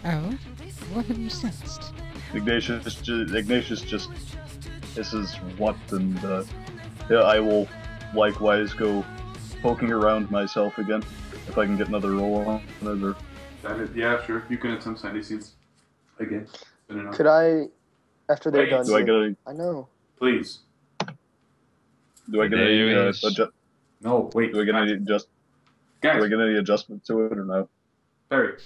Oh, what have you sensed? Ignatius just hisses what, and yeah, I will likewise go poking around myself again if I can get another roll on it. Or... Yeah, sure. You can attempt sanity seeds again. Could I, after they're done? Do I get any? I know. Please. Do I get any? No, wait. Do I get any Guys. Do I get any adjustment to it or no? Barry,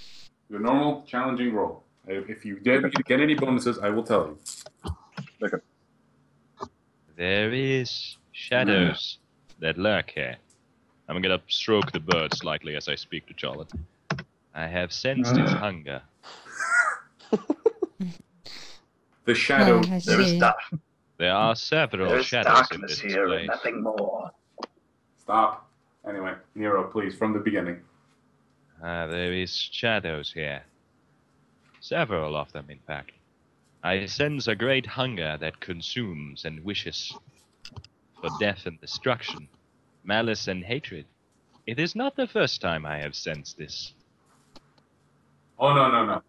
your normal challenging roll. If you get any bonuses, I will tell you. Okay. There is shadows that lurk here. I'm gonna stroke the bird slightly as I speak to Charlotte. I have sensed its hunger. The shadow. There are several shadows in this here place. and nothing more. Stop. Anyway, Nero, please, from the beginning. There is shadows here. Several of them, in fact. I sense a great hunger that consumes and wishes for death and destruction, malice and hatred. It is not the first time I have sensed this. Oh, no.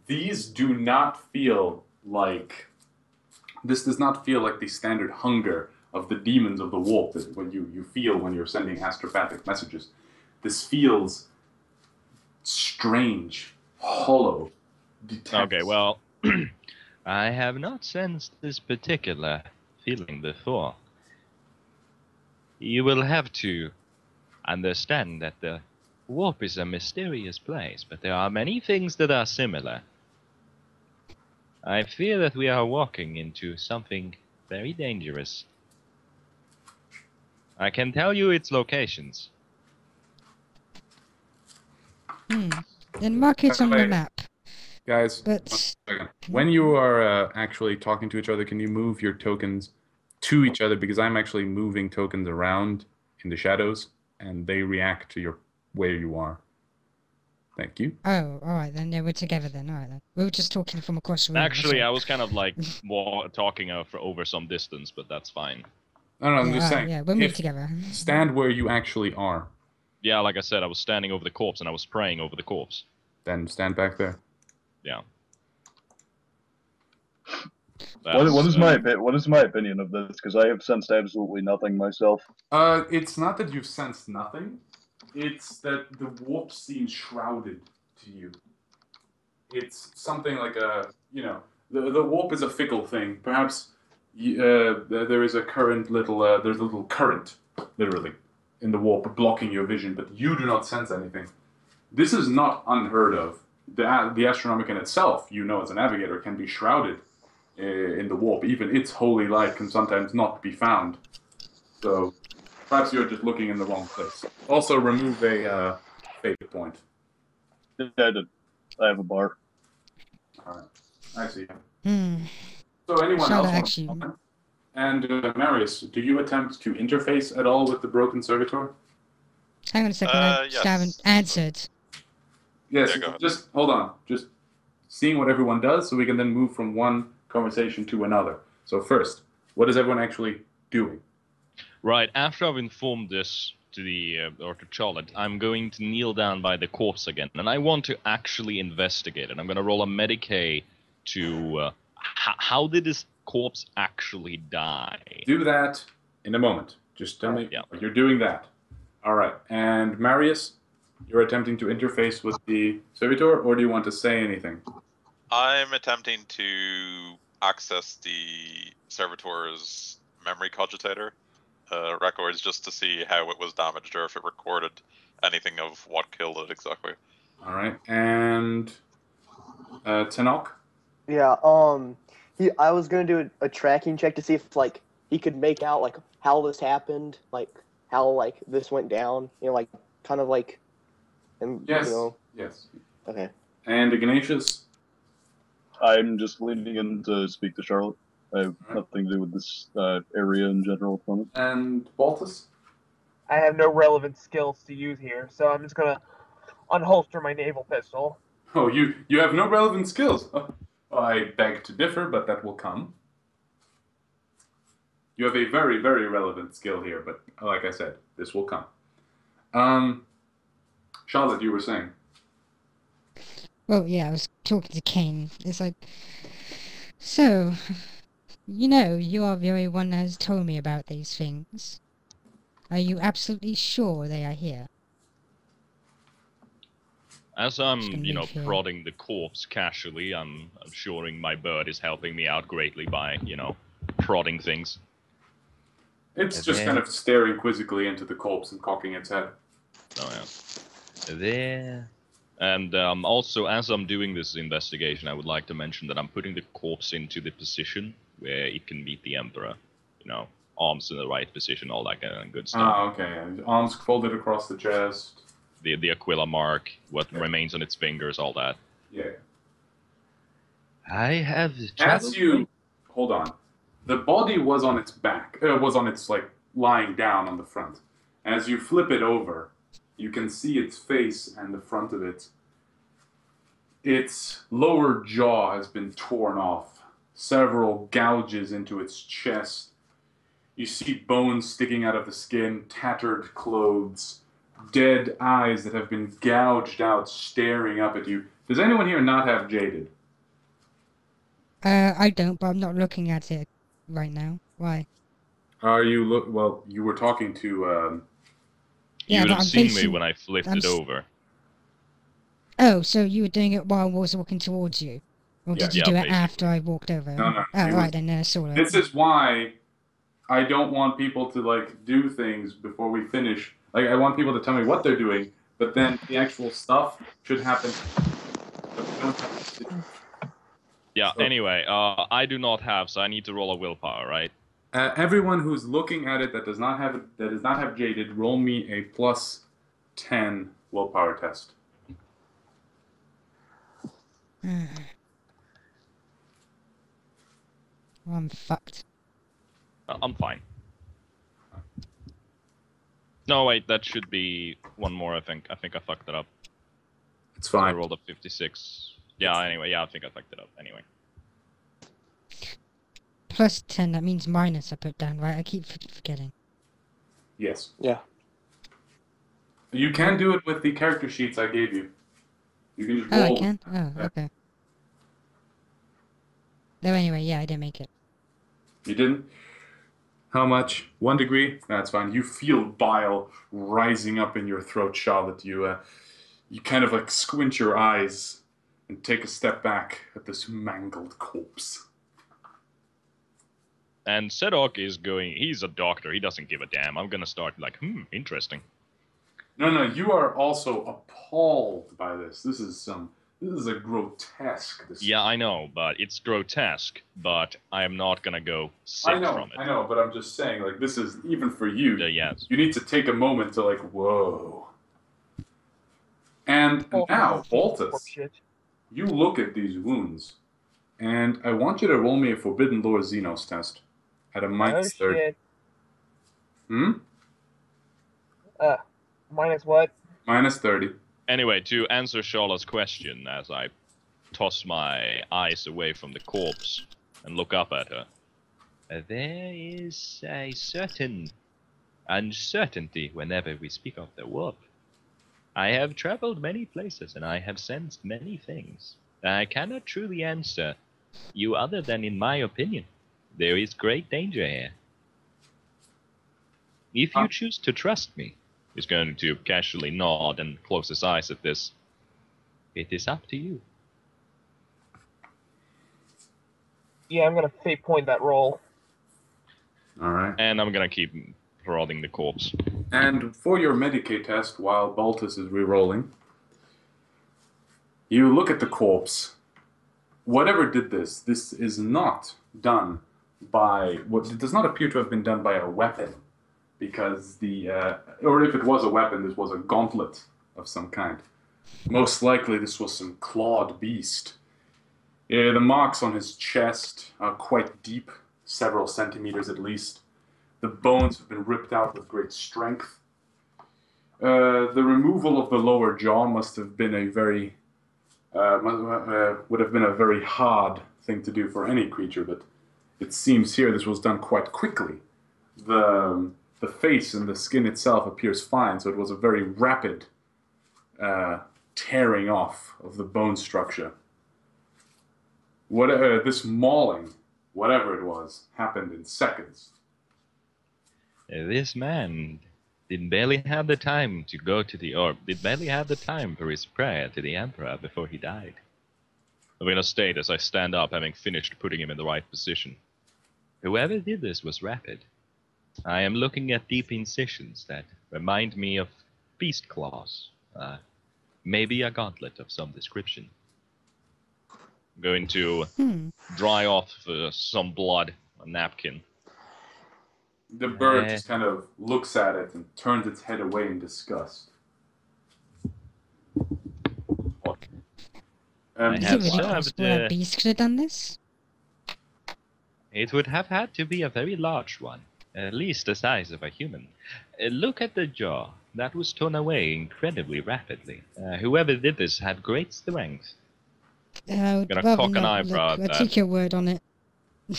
These do not feel like... This does not feel like the standard hunger of the demons of the warp that when you feel when you're sending astropathic messages. This feels strange, hollow, detached. Okay, well, I have not sensed this particular feeling before. You will have to understand that the warp is a mysterious place, but there are many things that are similar. I fear that we are walking into something very dangerous. I can tell you its locations. Then mark it on the map. Guys, But when you are actually talking to each other, can you move your tokens to each other? Because I'm actually moving tokens around in the shadows, and they react to where you are. Thank you. oh, all right then. Yeah, we're together then. All right then. We were just talking from across the room. Actually, I was kind of like talking over some distance, but that's fine. No, I'm just saying. Yeah, we'll move together. Stand where you actually are. Yeah, like I said, I was standing over the corpse and I was praying over the corpse. Then stand back there. Yeah. What is my opinion of this? Because I have sensed absolutely nothing myself. It's not that you've sensed nothing. It's that the warp seems shrouded to you. It's something like the warp is a fickle thing. Perhaps there is a current there's a little current, literally, in the warp blocking your vision, but you do not sense anything. This is not unheard of. The Astronomicon itself, as a navigator, can be shrouded in the warp. Even its holy light can sometimes not be found. So perhaps you're just looking in the wrong place. Also, remove a fate point. Yeah, I did. I have a bar. All right. I see. So anyone else want to comment? And Marius, do you attempt to interface at all with the broken servitor? Hang on a second. I haven't answered. Yes, just hold on. Just seeing what everyone does so we can then move from one conversation to another. So first, what is everyone actually doing? Right, after I've informed this to to Charlotte, I'm going to kneel down by the corpse again, and I want to actually investigate it. I'm going to roll a Medicae to... how did this corpse actually die? Do that in a moment. Just tell me you're doing that. All right, and Marius, you're attempting to interface with the servitor, or do you want to say anything? I'm attempting to access the servitor's memory cogitator records just to see how it was damaged or if it recorded anything of what killed it exactly. All right, and Tenok? Yeah, I was gonna do a tracking check to see if he could make out how this happened, how this went down, kind of and yes. Yes. Okay. And Ignatius? I'm just leaning in to speak to Charlotte. I have nothing to do with this area in general. And Baltus? I have no relevant skills to use here, so I'm just gonna unholster my naval pistol. Oh, you have no relevant skills. Oh, I beg to differ, but that will come. You have a very, very relevant skill here, but like I said, this will come. Charlotte, you were saying? Well, yeah, I was talking to Kane. It's like, so, you are the only one that has told me about these things. Are you absolutely sure they are here? As Just I'm, gonna move here. prodding the corpse casually, I'm assuring my bird is helping me out greatly by, prodding things. It's just kind of staring quizzically into the corpse and cocking its head. Oh, yeah. There. And also, as I'm doing this investigation, I would like to mention that I'm putting the corpse into the position where it can meet the Emperor. Arms in the right position, all that kind of good stuff. Ah, okay. And arms folded across the chest. The Aquila mark, what remains on its fingers, all that. Yeah. I have As you hold on, the body was on its back. Was on its lying down on the front. As you flip it over, you can see its face and the front of it. Its lower jaw has been torn off. Several gouges into its chest. You see bones sticking out of the skin, tattered clothes, dead eyes that have been gouged out, staring up at you. Does anyone here not have jaded? I don't, but I'm not looking at it right now. Why? Are you well, you were talking to You would but have I'm seen me facing- when I flipped I'm it over. Oh, so you were doing it while I was walking towards you? Or did you Yeah, do it basically. after I walked over? No. Oh, It right, was- then I saw it. This is why I don't want people to do things before we finish. I want people to tell me what they're doing, but then the actual stuff should happen. But we don't have to do. Yeah, So- anyway, I do not have, so I need to roll a willpower, right? Everyone who's looking at it that does not have jaded, roll me a plus 10 willpower test. Well, I'm fucked. I'm fine. No, wait, that should be one more, I think. I think I fucked it up. It's So I fine. rolled a 56. Yeah, anyway, I think I fucked it up. Anyway. Plus 10, that means minus I put down, right? I keep forgetting. Yes. Yeah. You can do it with the character sheets I gave you. You can just Oh, roll. I can? Oh, Yeah. okay. No, anyway, yeah, I didn't make it. You didn't? How much? 1 degree? That's fine. You feel bile rising up in your throat, Charlotte. You kind of squint your eyes and take a step back at this mangled corpse. And Sedok is he's a doctor, he doesn't give a damn. I'm gonna start interesting. No, you are also appalled by this. This is a grotesque. Yeah, I know, but it's grotesque, but I am not gonna go sick from it. I know, but I'm just saying, this is, even for you, Yes. you need to take a moment to, whoa. And now, Baltus, Shit. you look at these wounds, and I want you to roll me a Forbidden Lore Xenos test at a Oh minus 30. shit. Hmm? Minus what? Minus 30. Anyway, to answer Charlotte's question, as I toss my eyes away from the corpse and look up at her, there is a certain uncertainty whenever we speak of the warp. I have traveled many places and I have sensed many things. I cannot truly answer you other than in my opinion. There is great danger here. If you choose to trust me, he's going to casually nod and close his eyes at this. It is up to you. Yeah, I'm gonna fate point that roll. All right. And I'm gonna keep prodding the corpse. And for your Medicaid test, while Baltus is re-rolling, you look at the corpse. Whatever did this is not done by it does not appear to have been done by a weapon, because or if it was a weapon, this was a gauntlet of some kind. Most likely, this was some clawed beast. The marks on his chest are quite deep, several centimeters at least. The bones have been ripped out with great strength. The removal of the lower jaw must have been would have been a very hard thing to do for any creature, but it seems here this was done quite quickly. The face and the skin itself appears fine, so it was a very rapid tearing off of the bone structure. This mauling, whatever it was, happened in seconds. This man did barely have the time to go to the orb, did barely have the time for his prayer to the Emperor before he died. I'm gonna state as I stand up, having finished putting him in the right position. Whoever did this was rapid. I am looking at deep incisions that remind me of beast claws. Maybe a gauntlet of some description. I'm going to dry off some blood, a napkin. The bird just kind of looks at it and turns its head away in disgust. Is it really possible a beast could have done this? It would have had to be a very large one, at least the size of a human. Look at the jaw. That was torn away incredibly rapidly. Whoever did this had great strength. I'm gonna cock an eyebrow at that. Take your word on it. I'm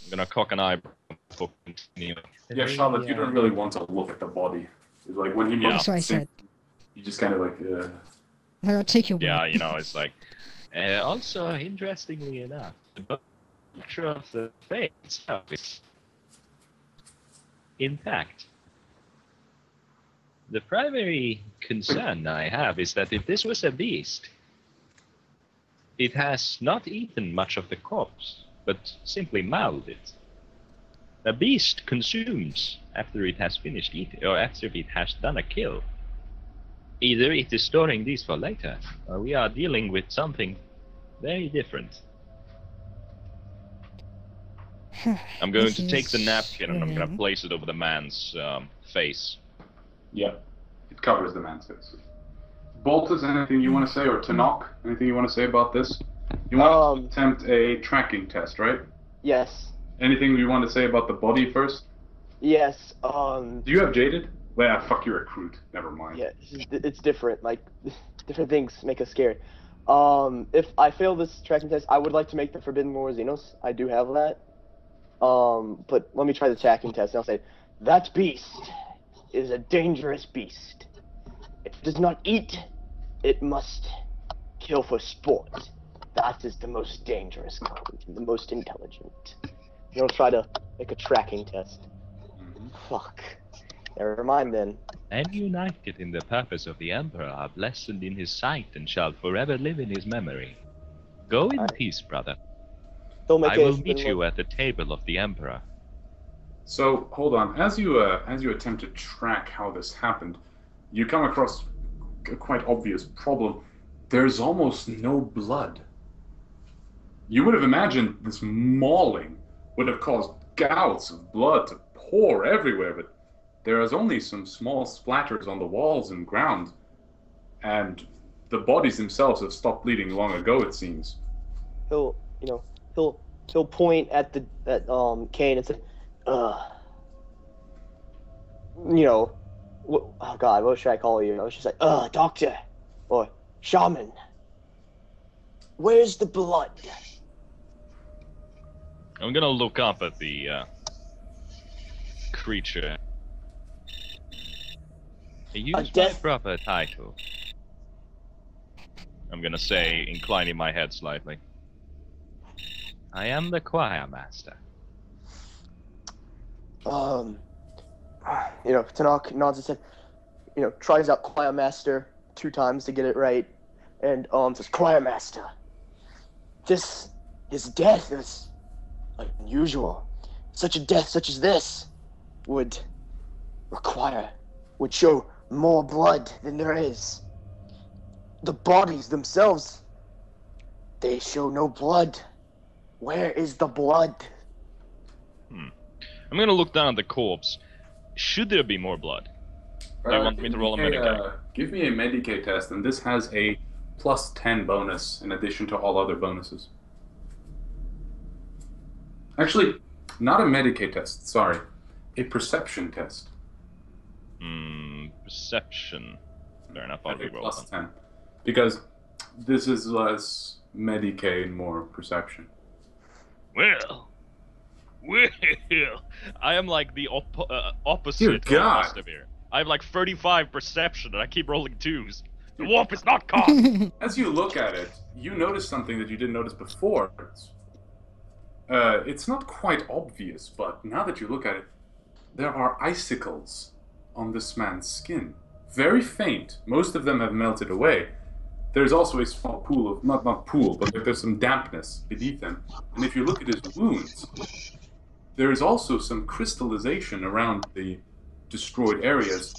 gonna cock an eyebrow before continuing. Yeah, Charlotte, you don't really want to look at the body. It's like when he looks, that's what I said. You just kind of like. I'll take your word. Yeah, you know, it's like. Also, interestingly enough, the picture of the face itself is intact. The primary concern I have is that if this was a beast, it has not eaten much of the corpse, but simply mauled it. A beast consumes after it has finished eating, or after it has done a kill. Either it is storing these for later, or we are dealing with something very different. I'm going to take the napkin and I'm going to place it over the man's face. Yeah, it covers the man's face. Boltus, anything you want to say, or Tanok, anything you want to say about this? You want to attempt a tracking test, right? Yes. Anything you want to say about the body first? Yes. Do you have jaded? Well, fuck, you recruit. Never mind. Yeah, it's different. Like, different things make us scared. If I fail this tracking test, I would like to make the Forbidden Lore Xenos. I do have that. But let me try the tracking test, and I'll say, that beast is a dangerous beast. If it does not eat, it must kill for sport. That is the most dangerous kind, the most intelligent. And I'll try to make a tracking test. Fuck. Never mind then. And united in the purpose of the Emperor are blessed in his sight and shall forever live in his memory. Go in peace, brother. I will meet you at the table of the Emperor. So, hold on. As you attempt to track how this happened, you come across a quite obvious problem. There's almost no blood. You would have imagined this mauling would have caused gouts of blood to pour everywhere, but there is only some small splatters on the walls and ground, and the bodies themselves have stopped bleeding long ago, it seems. He'll point at Kane and say, oh God, what should I call you? It's just like, doctor, or shaman. Where's the blood? I'm gonna look up at the creature. Use my proper title. I'm gonna say, inclining my head slightly. I am the choir master. Tanok nods his head, tries out choir master 2 times to get it right, and says, choir master, his death is unusual. Such a death such as this would show more blood than there is. The bodies themselves, they show no blood. Where is the blood? I'm gonna look down at the corpse. Should there be more blood? Do you want me to roll a Medicae? Give me a Medicae test, and this has a +10 bonus in addition to all other bonuses. Actually, not a Medicae test, sorry. A perception test. Perception. Fair enough, I'll re-roll +10. Because this is less Medicae and more perception. Well, I am like the opposite Dear of God. Mastamir. I have like 35 perception and I keep rolling 2s. The warp is not caught! As you look at it, you notice something that you didn't notice before. It's not quite obvious, but now that you look at it, there are icicles on this man's skin. Very faint. Most of them have melted away. There's also a small pool of, not pool, but there's some dampness beneath him. And if you look at his wounds, there is also some crystallization around the destroyed areas.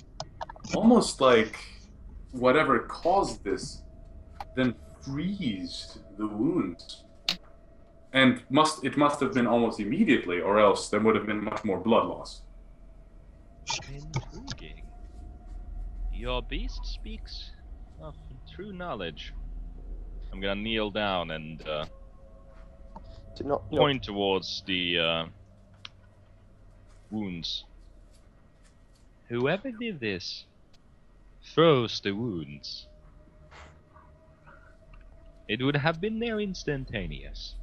Almost like whatever caused this then freezed the wounds. And it must have been almost immediately, or else there would have been much more blood loss. Intriguing. Your beast speaks of true knowledge. I'm gonna kneel down and point towards the wounds. Whoever did this froze the wounds. It would have been near instantaneous.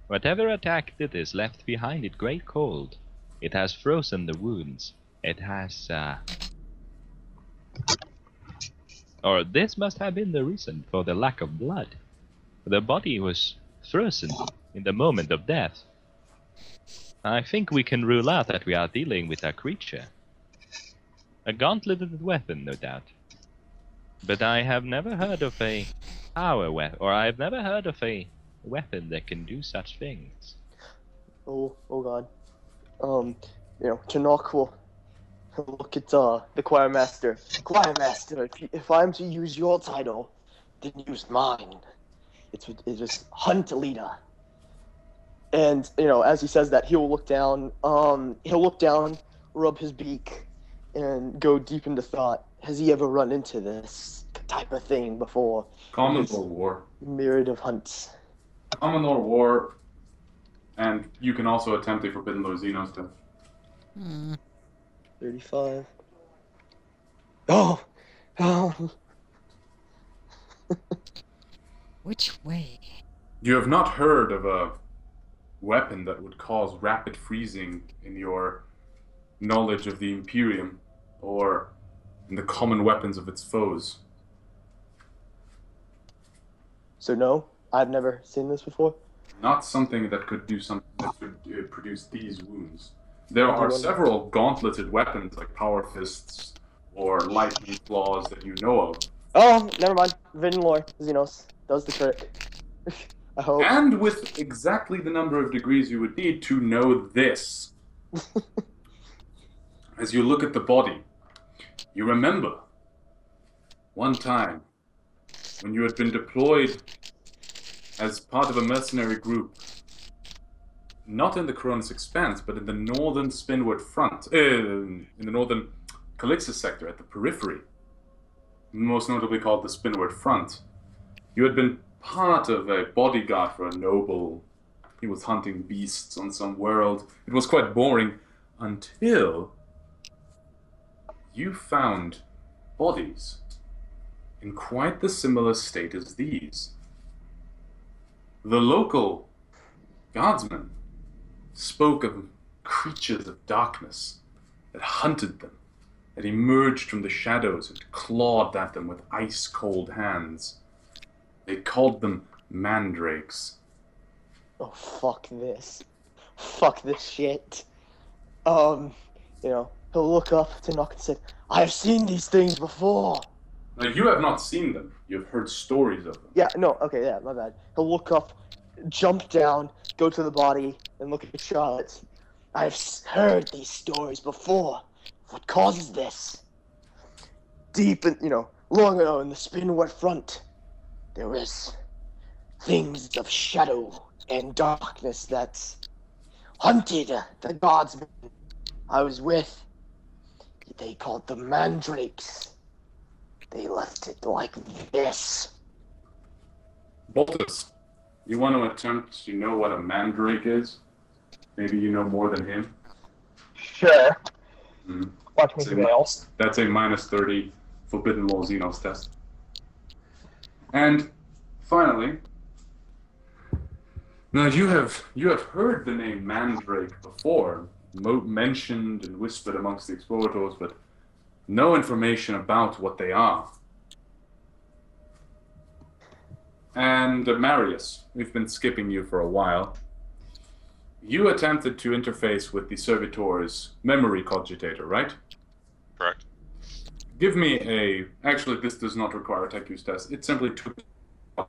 Whatever attacked it is left behind it great cold. It has frozen the wounds. It has, or this must have been the reason for the lack of blood. The body was frozen in the moment of death. I think we can rule out that we are dealing with a creature. A gauntleted weapon, no doubt. But I have never heard of a power weapon, or I have never heard of a weapon that can do such things. Oh god. Chinook will look at the choir master. Choir master, if I'm to use your title, then use mine. It is hunt leader. And as he says that, he'll look down. Rub his beak, and go deep into thought. Has he ever run into this type of thing before? Common Law War. Myriad of hunts. Common Law War, and you can also attempt a Forbidden Lore Xenos test. 35. Oh! Which way? You have not heard of a weapon that would cause rapid freezing in your knowledge of the Imperium, or in the common weapons of its foes. So no, I've never seen this before. Not something that could do something that could produce these wounds. There are several gauntleted weapons like power fists or lightning claws that you know of. Oh, never mind. Forbidden Lore Xenos does the trick. I hope. And with exactly the number of degrees you would need to know this. As you look at the body, you remember one time when you had been deployed as part of a mercenary group, not in the Coronis Expanse, but in the northern Spinward Front, in the northern Calixis sector at the periphery, most notably called the Spinward Front. You had been part of a bodyguard for a noble. He was hunting beasts on some world. It was quite boring until you found bodies in quite the similar state as these. The local guardsmen spoke of creatures of darkness that hunted them, that emerged from the shadows and clawed at them with ice-cold hands. They called them mandrakes. Oh, fuck this. Fuck this shit. He'll look up to Nock and say, I have seen these things before. Now, you have not seen them. You've heard stories of them. Yeah, no, okay, yeah, my bad. He'll look up, jump down, go to the body, and look at Charlotte. I've heard these stories before. What causes this? Deep in, long ago in the Spinward Front, there was things of shadow and darkness that hunted the guardsmen I was with. They called them mandrakes. They left it like this. Boltus, you want to attempt to know what a mandrake is? Maybe you know more than him? Sure. Mm-hmm. Watch me fail. That's a -30 Forbidden Lore Xenos test. And finally, now you have heard the name Mandrake before, mentioned and whispered amongst the explorators, but no information about what they are. And Marius, we've been skipping you for a while. You attempted to interface with the servitor's memory cogitator, right? Correct. Give me a... Actually, this does not require a tech use test. It simply took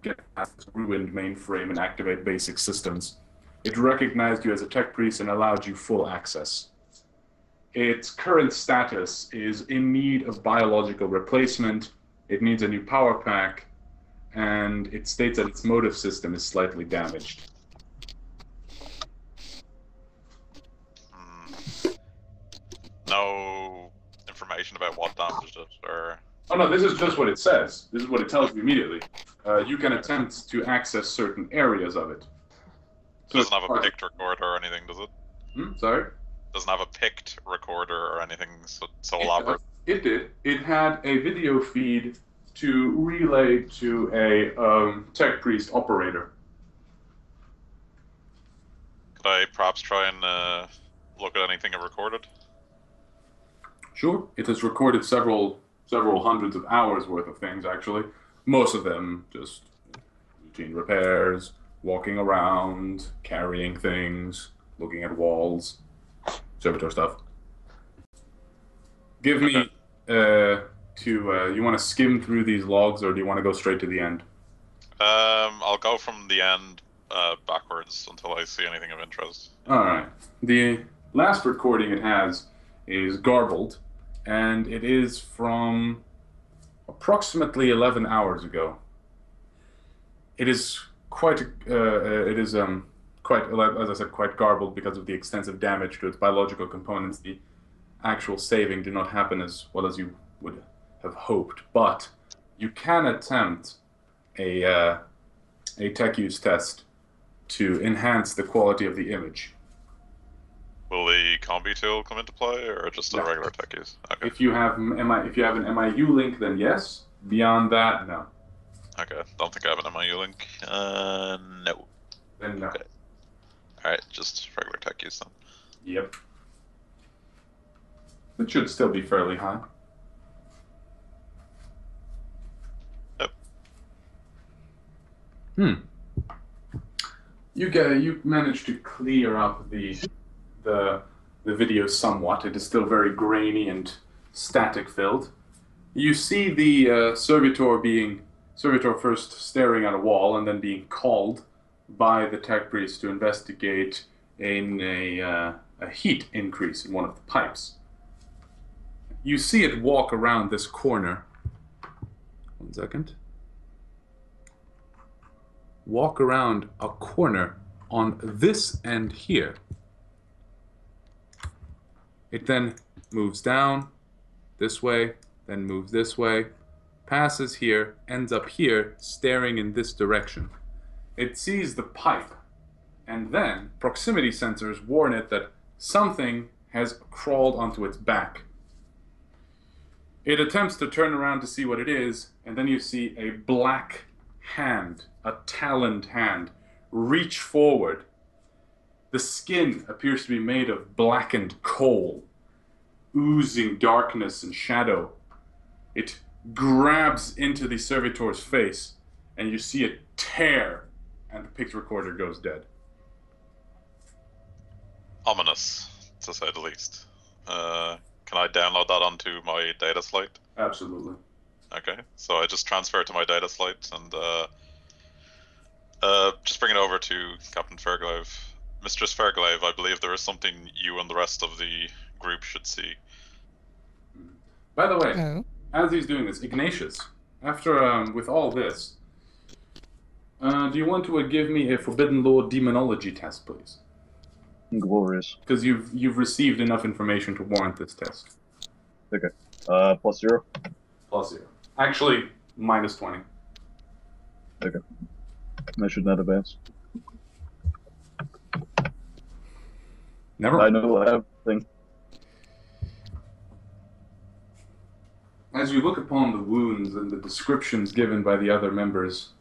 get past this ruined mainframe and activate basic systems. It recognized you as a tech priest and allowed you full access. Its current status is in need of biological replacement. It needs a new power pack, and it states that its motive system is slightly damaged. No information about what damaged it, or... Oh no, this is just what it says. This is what it tells you immediately. You can attempt to access certain areas of it. It doesn't have a picked recorder or anything, does it? Sorry? Doesn't have a picked recorder or anything so elaborate. It did. It had a video feed to relay to a tech priest operator. Could I perhaps try and look at anything it recorded? Sure. It has recorded several hundreds of hours worth of things, actually. Most of them just routine repairs, walking around, carrying things, looking at walls, servitor stuff. Give me you want to skim through these logs, or do you want to go straight to the end? I'll go from the end backwards until I see anything of interest. Alright. The last recording it has is garbled, and it is from approximately 11 hours ago. It is quite, quite, as I said, quite garbled because of the extensive damage to its biological components. The actual saving did not happen as well as you would have hoped, but you can attempt a tech use test to enhance the quality of the image. Will the combi tool come into play, or just a No. regular tech use? Okay. If you have an MIU link, then yes. Beyond that, no. Okay. Don't think I have an MIU link. No. Then no. Okay. All right. Just regular tech use then. Yep. It should still be fairly high. Yep. You managed to clear up the video somewhat. It is still very grainy and static filled. You see the servitor first staring at a wall and then being called by the tech priest to investigate a heat increase in one of the pipes. You see it walk around this corner. 1 second. Walk around a corner on this end here. It then moves down this way, then moves this way, passes here, ends up here, staring in this direction. It sees the pipe, and then proximity sensors warn it that something has crawled onto its back. It attempts to turn around to see what it is, and then you see a black hand, a taloned hand, reach forward. The skin appears to be made of blackened coal, oozing darkness and shadow. It grabs into the servitor's face, and you see it tear, and the picked recorder goes dead. Ominous, to say the least. Can I download that onto my data slate? Absolutely. Okay, so I just transfer it to my data slate and just bring it over to Captain Fairglaive. Mistress Fairglaive, I believe there is something you and the rest of the group should see. By the way, Oh. as he's doing this, Ignatius, after with all this, do you want to give me a Forbidden Lore demonology test, please? Glorious. Because you've received enough information to warrant this test. Okay. +0. +0. Actually, -20. Okay. I should not advance. Never I mind. know everything. As you look upon the wounds and the descriptions given by the other members...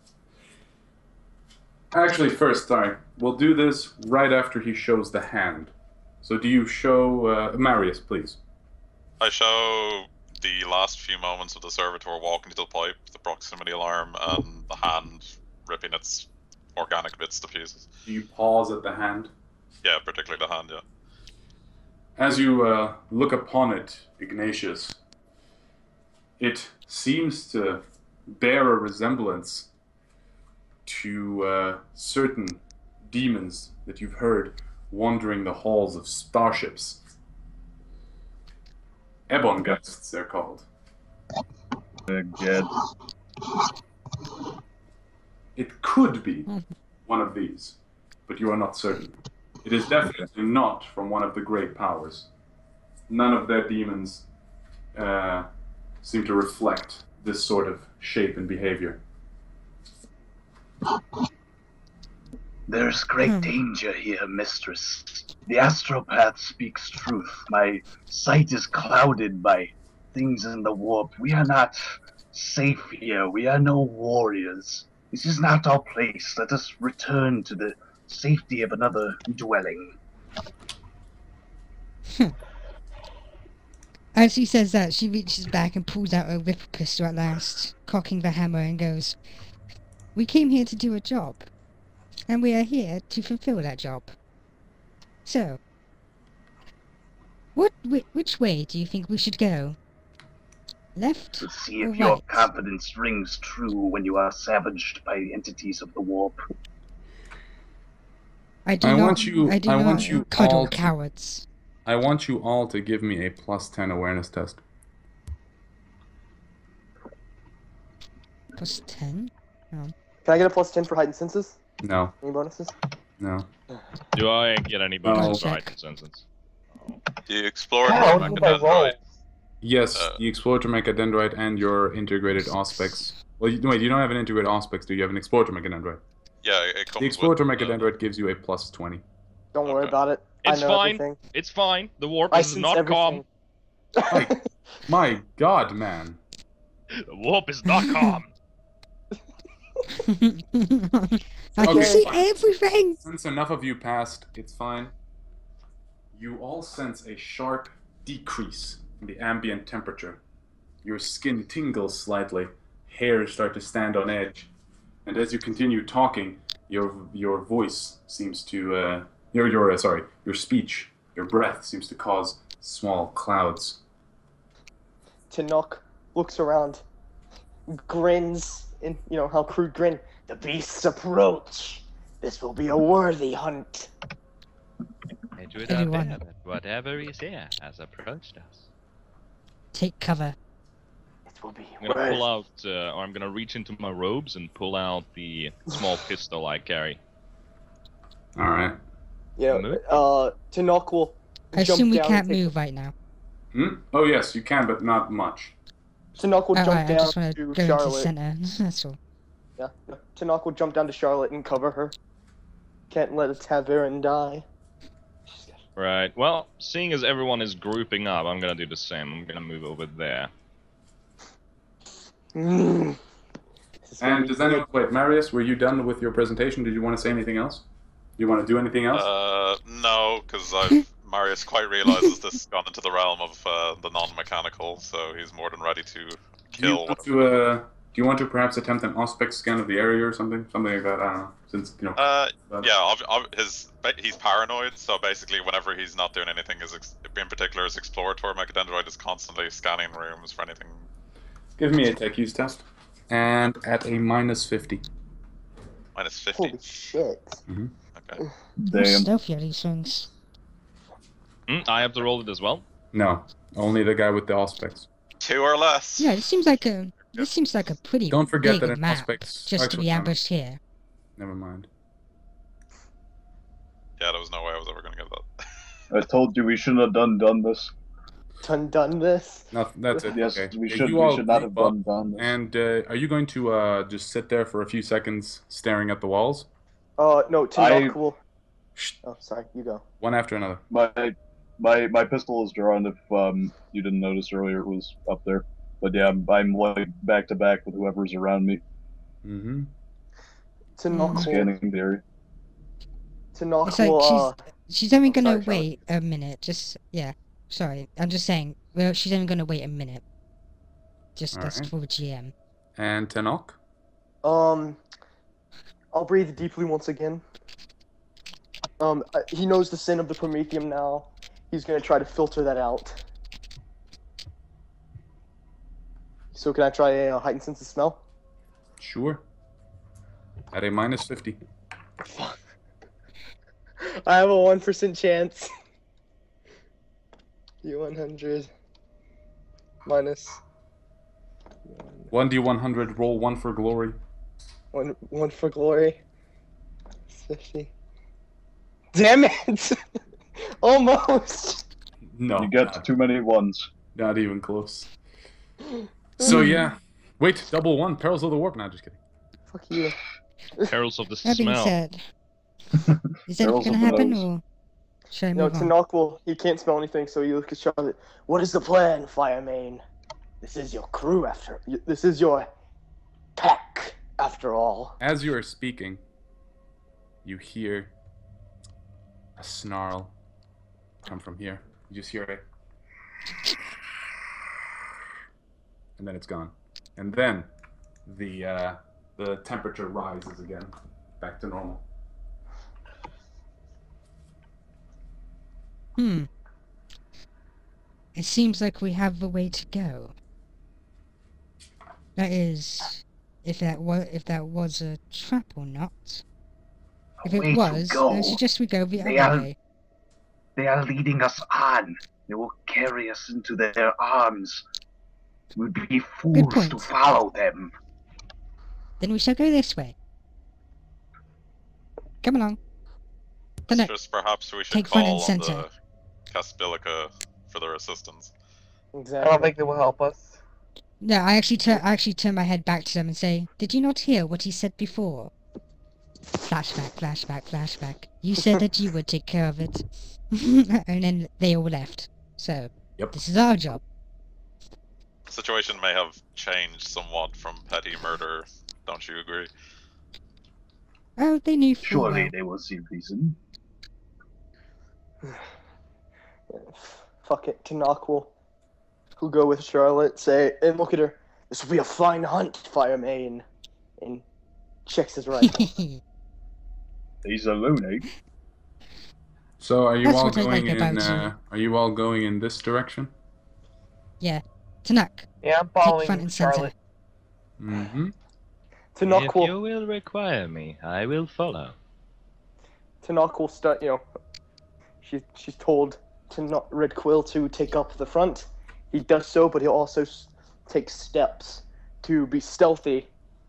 Actually, first, sorry. We'll do this right after he shows the hand. So do you show... Marius, please. I show the last few moments of the servitor walking to the pipe, the proximity alarm, and the hand ripping its organic bits to pieces. Do you pause at the hand? Yeah, particularly the hand, yeah. As you look upon it, Ignatius, it seems to bear a resemblance to certain demons that you've heard wandering the halls of starships. Ebongests, they're called. Again. It could be one of these, but you are not certain. It is definitely not from one of the great powers. None of their demons seem to reflect this sort of shape and behavior. There's great danger here, mistress. The astropath speaks truth. My sight is clouded by things in the warp. We are not safe here. We are no warriors. This is not our place. Let us return to the safety of another dwelling. As she says that, she reaches back and pulls out a rifle pistol at last, cocking the hammer and goes, "We came here to do a job, and we are here to fulfill that job. So, which way do you think we should go? Left To see or if your right?" confidence rings true when you are savaged by entities of the warp. I do I not, want you- I do I not want you cuddle all to- cowards. I want you all to give me a +10 awareness test. Plus 10? Can I get a +10 for heightened senses? No, Any bonuses? no. Do I get any bonus No. for heightened senses? The explorer How or do I roll? mechadendroid. Yes, Uh, the explorer mechadendroid and your integrated auspex. Well, wait, you don't have an integrated auspex, do you? You have an explorer mechadendroid. Yeah, it comes The explorer with, mechadendroid gives you a +20. Don't worry Okay. about it. It's I know fine. everything. It's fine. The warp I is sense not calm. everything. My God, man. The warp is not calm. I can Okay, see fine. everything! Since enough of you passed, it's fine. You all sense a sharp decrease in the ambient temperature. Your skin tingles slightly, hairs start to stand on edge, and as you continue talking, your voice seems to your speech, your breath seems to cause small clouds. Tinoch looks around, grins, in how crude grin. The beasts approach. This will be a worthy hunt. It would Everyone. appear that whatever is here has approached us. Take cover. It will be I'm gonna worthy. pull out, or I'm gonna reach into my robes and pull out the small pistol I carry. Alright. Tinoch will I jump assume we down can't and take- move right now. Oh yes, you can, but not much. Tinoch will Oh, jump I down just want to to go into the Charlotte. center, that's all. Yeah. Tinoch will jump down to Charlotte and cover her. Can't let a Taveran die. Right. Well, seeing as everyone is grouping up, I'm gonna do the same. I'm gonna move over there. Mm. This is gonna And be does good. anyone wait, Marius, were you done with your presentation? Did you want to say anything else? Do you want to do anything else? No, because Marius quite realizes this has gone into the realm of the non-mechanical, so he's more than ready to do kill. you want to perhaps attempt an auspex scan of the area or something? Something like that, I don't know. Since, He's paranoid, so basically whenever he's not doing anything, in particular his explorator mechadendroid is constantly scanning rooms for anything. Give me a tech use test. And at a -50. Minus 50. Holy shit. Okay. How Damn. stealthy are these things? I have to roll it as well. No, only the guy with the auspex. 2 or less. Yeah, this seems like a pretty Don't forget big that an map, auspex... just to actually, be no, ambushed here. Never mind. Yeah, there was no way I was ever going to get that. I told you we shouldn't have done this. Done this. No, that's it. Yes, okay. we Yeah, should. you We all should not have group up, done this. And are you going to just sit there for a few seconds staring at the walls? No, Tinoch I- will. Shh. Oh, sorry. You go. One after another. My pistol is drawn. If you didn't notice earlier, it was up there. But yeah, I'm like back to back with whoever's around me, Mm-hmm. Tinoch will. scanning the area. Tinoch It's like will. she's only gonna sorry, Charlotte. wait a minute. Yeah. Sorry, I'm just saying. Well, she's only gonna wait a minute. Just that's Alright. for the GM. And Tenok? I'll breathe deeply once again. He knows the sin of the Prometheum now. He's gonna try to filter that out. So can I try a heightened sense of smell? Sure. At a minus 50. Fuck. I have a 1% chance. U100 minus 1d100, roll 1 for glory. one for glory. 50. Damn it! Almost. No. You got too many ones. Not even close. So yeah. Wait, double 1. Perils of the Warp. Nah, just kidding. Fuck you. Perils of the That being smell. said, is that Perils going to of the happen, nose. or should I No, move to on? Knockable, he can't smell anything, so you look at Charlotte. What is the plan, Firemane? This is your crew this is your pack, after all. As you are speaking, you hear a snarl come from here. You just hear it. And then it's gone. And then the temperature rises again, back to normal. It seems like we have a way to go. That is, if that was a trap or not. If way it to was, go. I suggest we go the They other are- way. They are leading us on. They will carry us into their arms. We'd be fools point. to follow them. Then we shall go this way. Come along. No, Just perhaps we should Take front call and on center. the Caspilica for their assistance. I Exactly. don't think they will help us. no, I actually turn my head back to them and say, "Did you not hear what he said before?" Flashback, flashback, flashback. You said that you would take care of it. And then they all left. So, Yep. this is our job. The situation may have changed somewhat from petty murder, don't you agree? Oh, they knew full Surely well. they will see reason. Fuck it, Tanakh who'll go with Charlotte, say, and look at her. This will be a fine hunt, Firemane. And checks his rifle. He's a loony. So are you That's all what I going like in about you. are you all going in this direction? Yeah. Tanakh, Yeah, I'm take following front and center. Charlotte. Mm-hmm. Tanakh If you will require me, I will follow. will start, she's told to not Red Quill to take up the front. He does so, but he'll also take steps to be stealthy,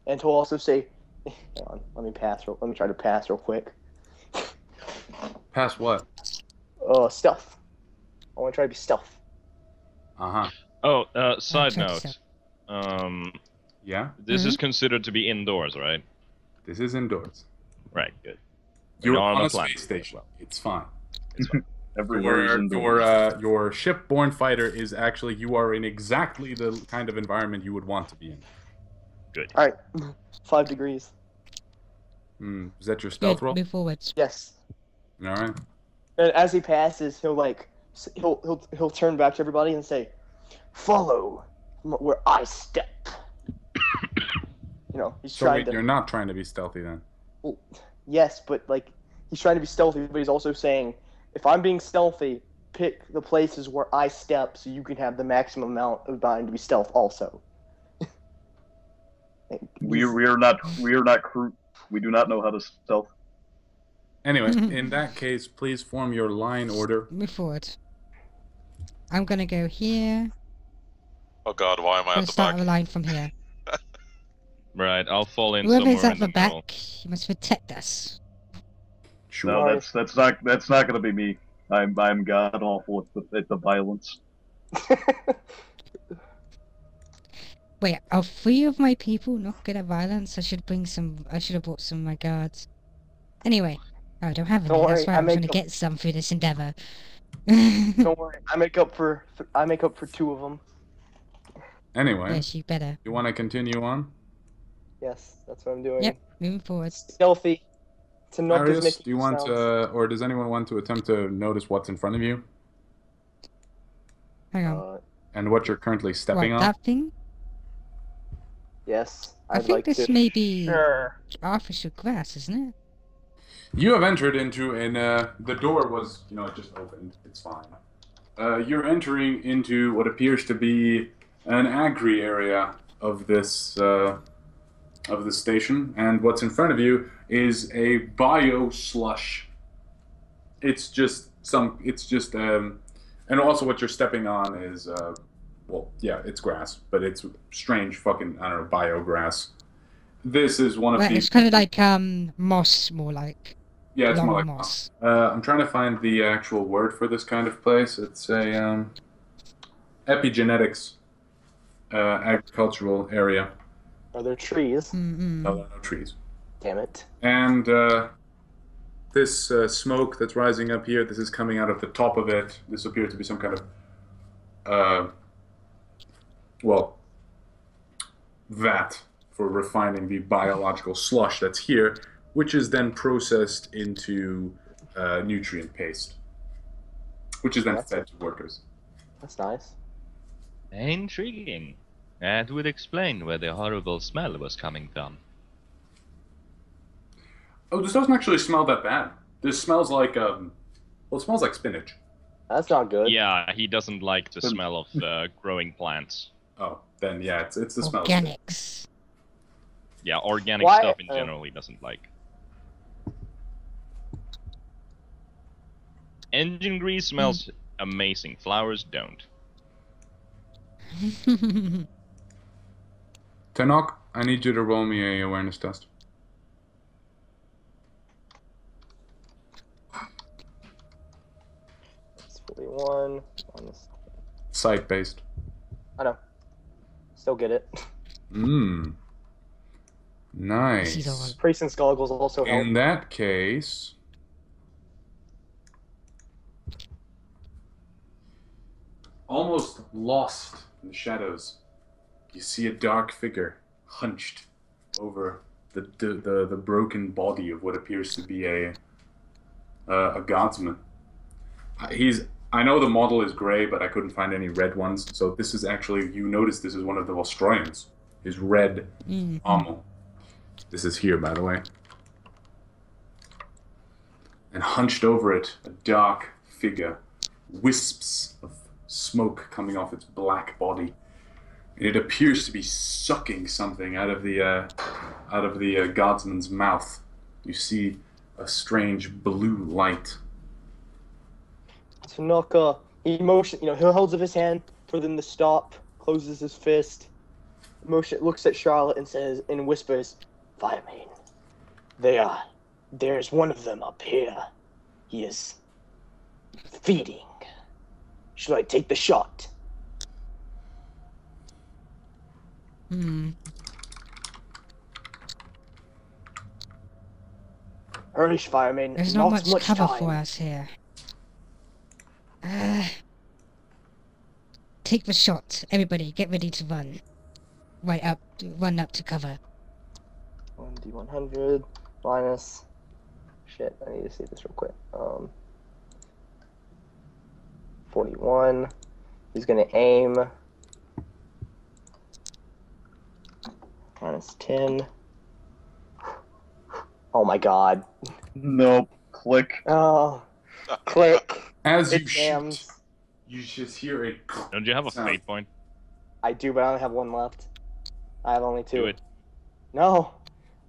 and he'll also say, hang on, let me try to pass real quick. Pass what? Stealth. I want to try to be stealth. Uh-huh. Oh, side check note. this Yeah? This is Mhm. considered to be indoors, right? This is indoors. Right, good. You're not on on a a planet. space station. It's fine. Everywhere is indoors. Your shipborne fighter is actually, you are in exactly the kind of environment you would want to be in. Good. All right, 5 degrees. Is that your stealth Good, roll? move forwards. Yes. All right. And as he passes, he'll turn back to everybody and say, "Follow where I step." He's So trying wait, to. you're not trying to be stealthy then? Well, yes, but he's trying to be stealthy, but he's also saying, if I'm being stealthy, pick the places where I step so you can have the maximum amount of time to be stealth also. We are not crew. We do not know how to stealth. Anyway, in that case, please form your line order. Move forward. I'm gonna go here. Oh god, why am I I'm at gonna the start back? a line from here. Right, I'll fall in Whoever's somewhere at in the the back, middle. you must protect us. Sure. No, that's not going to be me. I'm god awful at the violence. Wait, are 3 of my people not good at violence? I should have brought some of my guards. Anyway, I don't have any. Don't That's worry, why I I'm make trying to them. get some through this endeavor. Don't worry, I make up for 2 of them. Anyway, Yes, you better. you want to continue on? Yes, that's what I'm doing. Yep, moving forward. Stealthy. To not Arius, making do you want sounds. to, or does anyone want to attempt to notice what's in front of you Hang on. and what you're currently What, stepping on? that thing? Yes, I I'd think like this to. may be Sure. artificial grass, isn't it? You have entered into the door was, it just opened. It's fine. You're entering into what appears to be an agri area of this station, and what's in front of you is a bio slush. It's just and also what you're stepping on is, it's grass, but it's strange fucking, I don't know, bio grass. This is one of Well, the. it's kind of like moss, more like. Yeah, it's long more like moss. I'm trying to find the actual word for this kind of place. It's a epigenetics agricultural area. Are there trees? Mm-mm. No, there are no trees. Damn it. And this smoke that's rising up here, this is coming out of the top of it. This appears to be some kind of, vat for refining the biological slush that's here, which is then processed into nutrient paste, which is then fed to workers. That's nice. Intriguing. That would explain where the horrible smell was coming from. Oh, this doesn't actually smell that bad. This smells like, it smells like spinach. That's not good. Yeah, he doesn't like the smell of growing plants. Oh, then yeah, it's the smell. Organics. Yeah, organic Why- stuff in general he doesn't like. Engine grease smells amazing. Flowers don't. Tenok, I need you to roll me a awareness test. It's 41. Sight based. I know. Still get it. Mmm. Nice. Priest and Skullgles also help. In that case, almost lost in the shadows, you see a dark figure hunched over the broken body of what appears to be a guardsman. I know the model is gray, but I couldn't find any red ones. So this is actually, you notice this is one of the Vostroyans. His red armor. This is here, by the way. And hunched over it, a dark figure, wisps of smoke coming off its black body. And it appears to be sucking something out of the guardsman's mouth. You see a strange blue light. Tanaka, he holds up his hand for them to stop, closes his fist, looks at Charlotte and says, and whispers, "Firemane, there's one of them up here. He is feeding. Should I take the shot?" Hurry, Firemane. There's not much cover time. for us here. Take the shot. Everybody, get ready to run. Run up to cover. 1d100 minus. Shit, I need to see this real quick. 41. He's gonna aim. Minus 10. Oh my god. Nope. Click. Oh. Click. As you It shoot, jams. you just hear a Don't you have a sound. fate point? I do, but I only have one left. I have only 2. Do it. No.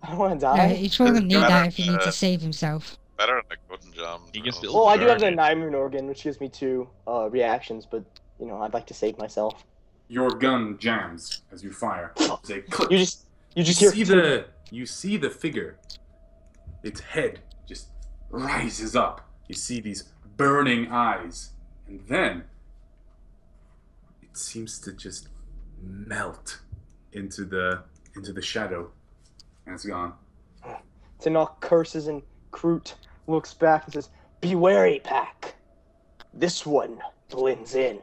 I don't want to No, die. each one will need Better, that if he needs to save himself. Better than a golden jump. You can still- Well, I do have the burn it. Nine organ, which gives me 2 reactions, but, I'd like to save myself. Your gun jams as you fire. It's a click. You just hear... You see the figure. Its head just rises up. You see these burning eyes, and then it seems to just melt into the shadow, and it's gone. Tanok curses and Kroot looks back and says, "Be wary, Pack. This one blends in.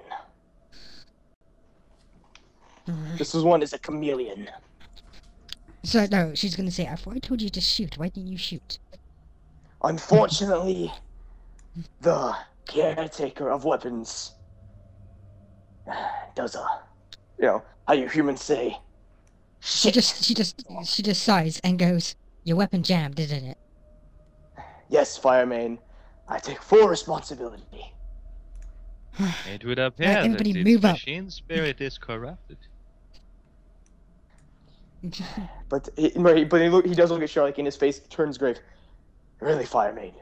This one is a chameleon." So, no, she's gonna say, I thought I told you to shoot. Why didn't you shoot? Unfortunately, the caretaker of weapons does how you humans say, She just sighs and goes, "Your weapon jammed, didn't it?" Yes, Firemane. I take full responsibility. It would appear that everybody its move up. machine spirit is corrupted. But he does look at Shark, and his face turns grave. Really, Firemane,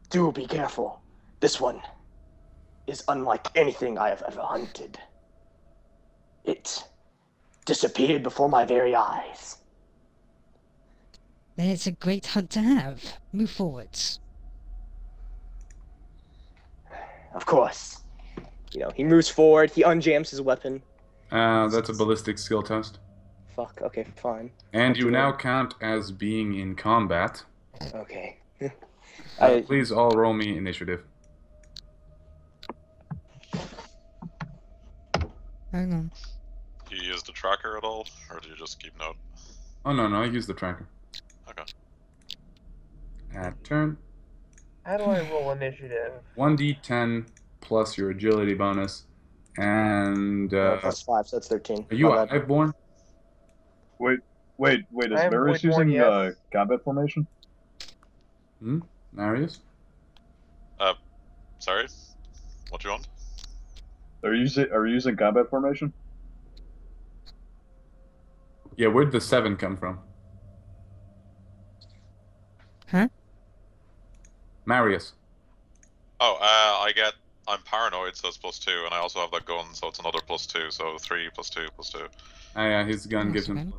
do be careful. This one is unlike anything I have ever hunted. It disappeared before my very eyes. Then it's a great hunt to have. Move forwards. Of course. He moves forward, he unjams his weapon. That's a ballistic skill test. Fuck, okay, fine. And you now count as being in combat. Okay. Please all roll me initiative. Hang on. Do you use the tracker at all, or do you just keep note? Oh, no, I use the tracker. Okay. At turn. How do I roll initiative? 1d10 plus your agility bonus. And, plus 5, so that's 13. are you My a bad. hiveborn? Wait, is I am Marius Voidborn, using yes. combat formation? Marius? Sorry? What you want? Are you using combat formation? Yeah, where'd the 7 come from? Huh? Marius. Oh, I'm paranoid, so it's +2, and I also have that gun, so it's another +2, so 3 +2 +2. Ah, yeah, his gun Oh, gives him seven.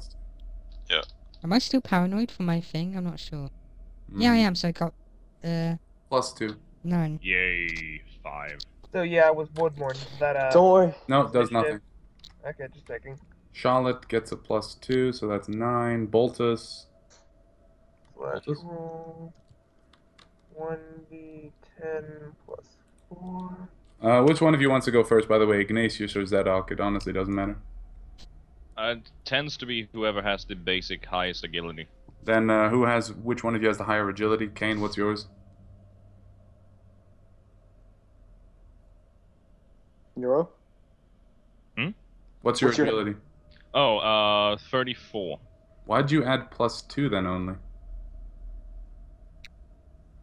Yeah. Am I still paranoid for my thing? I'm not sure. Yeah, I am. So I got +2. 9. Yay, 5. So yeah, I was Woodmorn. Is that Don't worry. No, it does Initiative. nothing. Okay, just checking. Charlotte gets a +2, so that's 9. Boltus. Slash Boltus? roll 1d10 plus 4. Which one of you wants to go first, by the way? Ignatius or Zedok? It honestly doesn't matter. It tends to be whoever has the basic highest agility. Then which one of you has the higher agility? Kane, what's yours? Neuro? What's your What's your- agility? 34. Why'd you add +2 then only?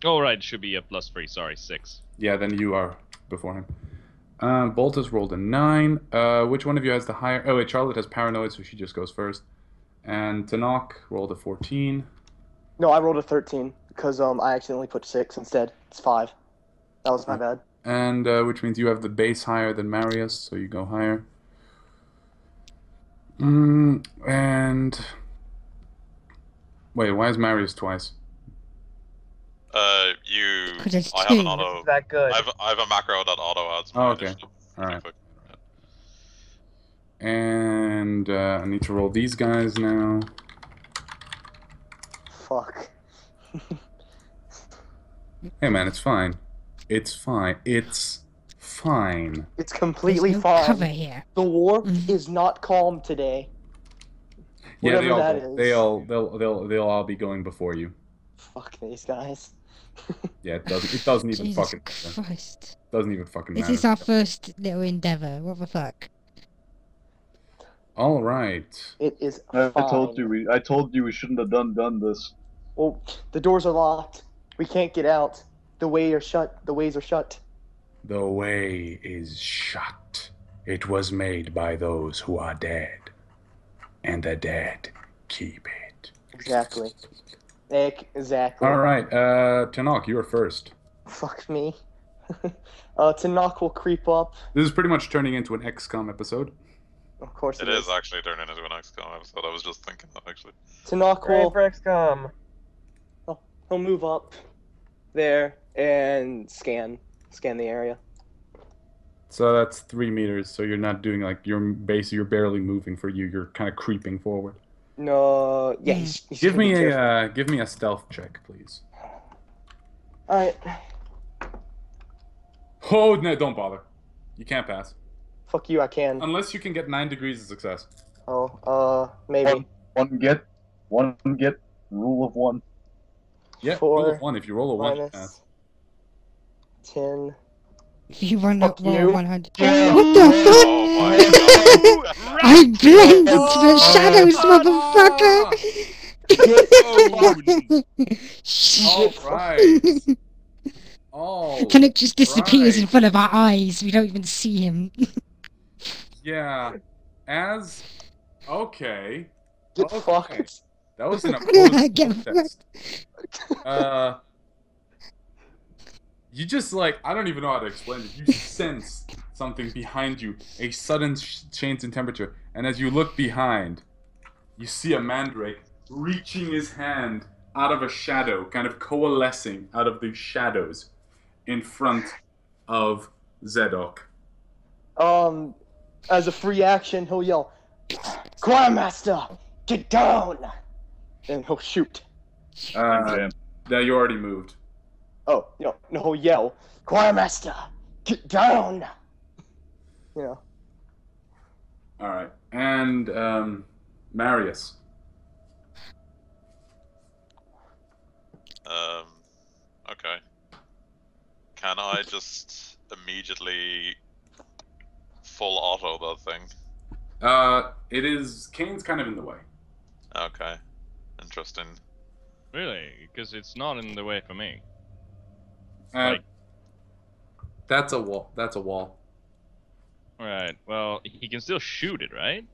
Oh, right, it should be a +3, sorry, 6. Yeah, then you are before him. Boltus rolled a 9. Which one of you has the higher... Oh, wait, Charlotte has paranoid, so she just goes first. And Tanok rolled a 14. No, I rolled a 13 because I accidentally put 6 instead. It's 5. That was my bad. And which means you have the base higher than Marius, so you go higher. And... Wait, why is Marius twice? You. 'Cause it's I have an two. auto. Is that good? I have a macro that auto adds. Oh, my okay. initiative. Alright. And I need to roll these guys now. Fuck. Hey man, it's fine. It's fine. It's fine. It's completely There's no fine. cover here. The war Mhm. is not calm today. Yeah, Whatever that they'll is. they'll all be going before you. Fuck these guys. Yeah, it doesn't even Jesus fucking matter. Christ. Doesn't even fucking This matter. is our first little endeavor. What the fuck? All right. It is I fine. told you we shouldn't have done this. Well, the doors are locked. We can't get out. The ways are shut. The ways are shut. The way is shut. It was made by those who are dead, and the dead keep it. Exactly. Exactly. All right, Tanok, you're first. Fuck me. Tanok will creep up. This is pretty much turning into an XCOM episode. Of course It is actually turning into an XCOM episode. I was just thinking that actually. Tanok Ready will. for XCOM. He'll move up there and scan the area. So that's 3 meters. So you're not doing like you're barely moving for you. You're kind of creeping forward. No, yeah. He's Give gonna be me careful. give me a stealth check, please. All right. Oh no! Don't bother. You can't pass Fuck you. I can. unless you can get 9 degrees of success. Oh. Maybe. One get, rule of 1. Yeah, 4 roll a 1. If you roll a 1, you minus pass. 10. If you run Fuck up roll you. 100. Yeah. What the fuck? Oh Oh my god! I blend into the Oh, shadows, ah! motherfucker! All right. All Canuck just disappears in right. front of our eyes. We don't even see him. Yeah. As okay. Get Okay. fucked. That was an opposed Get test. You just like I don't even know how to explain it. You sense something behind you, a sudden change in temperature, and as you look behind, you see a mandrake reaching his hand out of a shadow, kind of coalescing out of the shadows in front of Zedok. As a free action, he'll yell, "Choir Master, get down!" And he'll shoot. Jam. That you already moved. Oh, no, he'll yell, "Choir Master, get down!" You know. All right, and Marius. Okay. Can I just immediately full auto that thing? It is Kane's kind of in the way. Okay. Interesting. Really? Because it's not in the way for me. Like, that's a wall. That's a wall. Right. Well, he can still shoot it, right?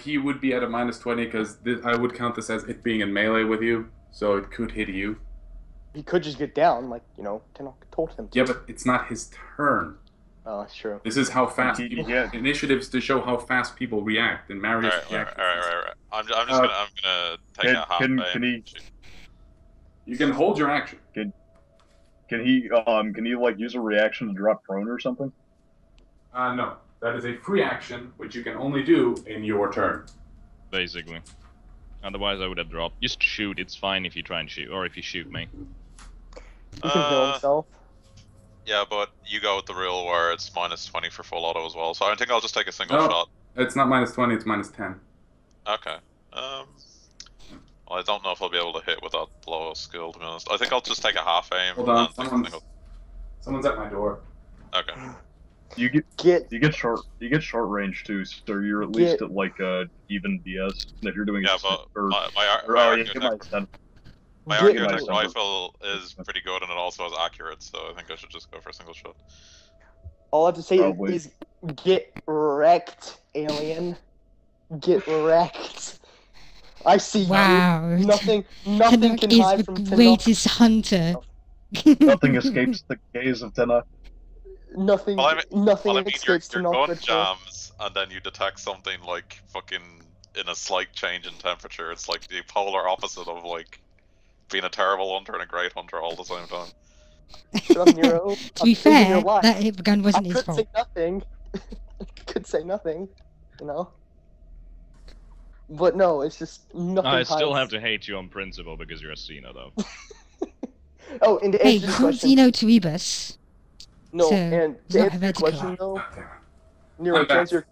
He would be at a -20 because I would count this as it being in melee with you, so it could hit you. He could just get down, like, you know, Tenok told him to. Yeah, but it's not his turn. Oh, that's true. This is how fast He- people, yeah. initiatives to show how fast people react, and Marius reacts. Alright. I'm just gonna take a half can aim. he- You can hold your action. Can he like use a reaction to drop prone or something? No. That is a free action, which you can only do in your turn. Basically. Otherwise, I would have dropped. Just shoot. It's fine if you try and shoot, or if you shoot me. He can heal himself. Yeah, but you go with the rule where it's -20 for full auto as well, so I think I'll just take a single No. shot. It's not -20, it's -10. Okay. Well, I don't know if I'll be able to hit with that low skill, to be honest. I think I'll just take a half aim. Hold on, and take a single... someone's at my door. Okay. You get short range too, so you're at least at like even BS. And if you're doing Yeah, a, but or, my or, oh, yeah, you might extend. my Get arcane wrecked. rifle is pretty good and it also has accurate, so I think I should just go for a single shot. All I have to say Probably. is, get wrecked, alien. Get wrecked. I see Wow. you. Nothing Canuck can is hide the from Tenok. greatest hunter. Nothing escapes the gaze of Tenok. Nothing Well, I mean, escapes your Tenok. gun Ritual. jams and then you detect something like fucking in a slight change in temperature. It's like the polar opposite of like being a terrible hunter and a great hunter all at the same time. Shut up, Nero. To be I'm saving your fair, life. that hip gun I wasn't his could fault. say nothing. Could say nothing, you know. But no, it's just nothing. I still hides- have to hate you on principle because you're a Cena, though. Oh, and to Hey, answer you your can't question, see no Tuebus. no, so and it's to not answer your vertical. question though, God damn it. Nero, I'm to answer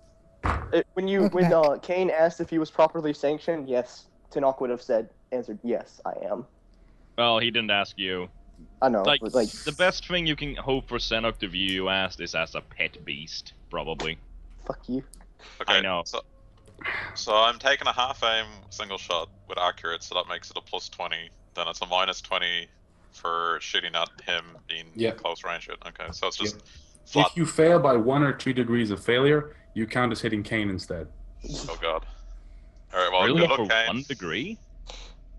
when Welcome back. Kane asked if he was properly sanctioned, yes, Tenok would have answered yes, I am. Well, he didn't ask you. I know, Like, but like, the best thing you can hope for Senok to view you as is as a pet beast, probably. fuck you. Okay, I know. So I'm taking a half aim single shot with accurate, so that makes it a +20. Then it's a -20 for shooting at him being Yep. close range hit. Okay, so it's just flat. If you fail by 1 or 2 degrees of failure, you count as hitting Kane instead. Oh god. Alright, well, Really? good For luck, Kane. 1 degree?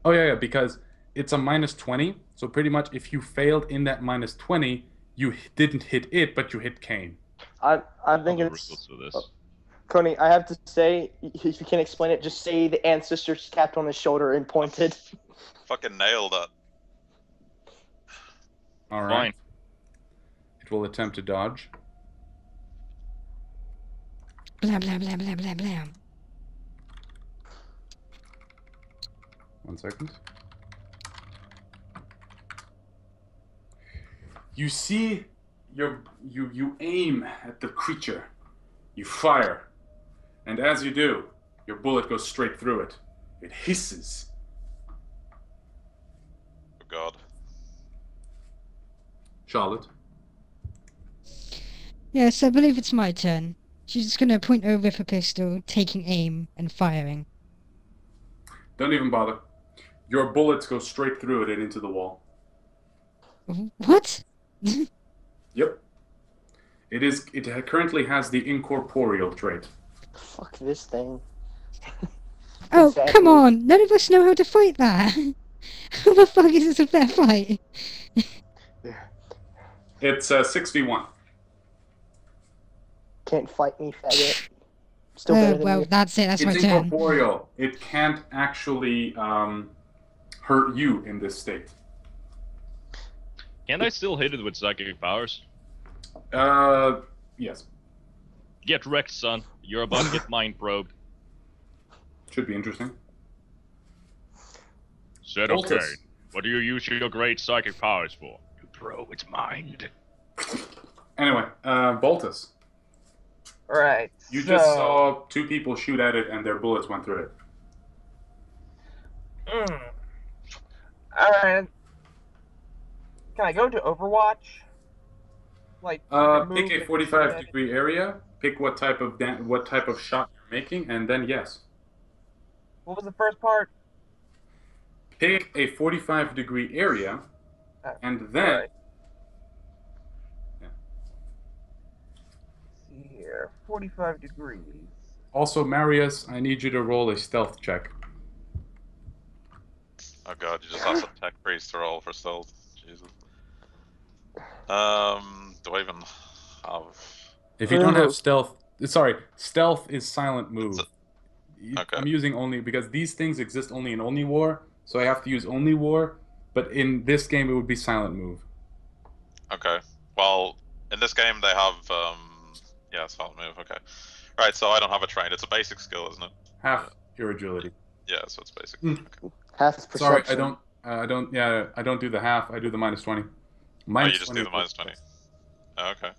Oh yeah, because it's a -20, so pretty much if you failed in that -20, you didn't hit it, but you hit Kane. I think All the it's rules for this. Coney. I have to say, if you can't explain it, just say the ancestors tapped on his shoulder and pointed. Fucking nailed it. Alright. Fine. It will attempt to dodge. Blam blam blam blam blam blam. 1 second. You see, you aim at the creature. You fire, and as you do, your bullet goes straight through it. It hisses. Oh god. Charlotte. Yes, I believe it's my turn. She's just gonna point her with a pistol, taking aim and firing. Don't even bother. Your bullets go straight through it and into the wall. What? Yep. It currently has the incorporeal trait. Fuck this thing. Oh, Exactly. come on! None of us know how to fight that! How the fuck is this a fair fight? It's 6v1. Can't fight me, faggot. Still better than Well, you. that's it, that's my It's turn. incorporeal. It can't actually hurt you in this state. Can I still hit it with psychic powers? Yes. Get wrecked, son. You're about to get mind probed. Should be interesting. Said Boltus. okay. What do you use your great psychic powers for? To probe its mind. Anyway, Boltus. Right. You so, just saw two people shoot at it and their bullets went through it. Alright. Can I go to Overwatch? Like, Pick a 45-degree area. Pick what type of shot you're making, and then yes. What was the first part? Pick a 45-degree area, and then. Alright. Yeah. Let's see here. 45 degrees. Also, Marius, I need you to roll a stealth check. Oh god, you just asked a tech priest to roll for stealth. Jesus. Do I even have... If you don't have stealth, sorry, stealth is silent move. Okay. I'm using only because these things exist only in Only War, so I have to use Only War. But in this game, it would be silent move. Okay. Well, in this game they have, yeah, silent move, okay. Right, so I don't have a trained. It's a basic skill, isn't it? Half your agility. Yeah, so it's basic. Mm. Okay. Half is Sorry, perception. I don't do the half. I do the -20. Oh, you just do the -20. Oh, okay.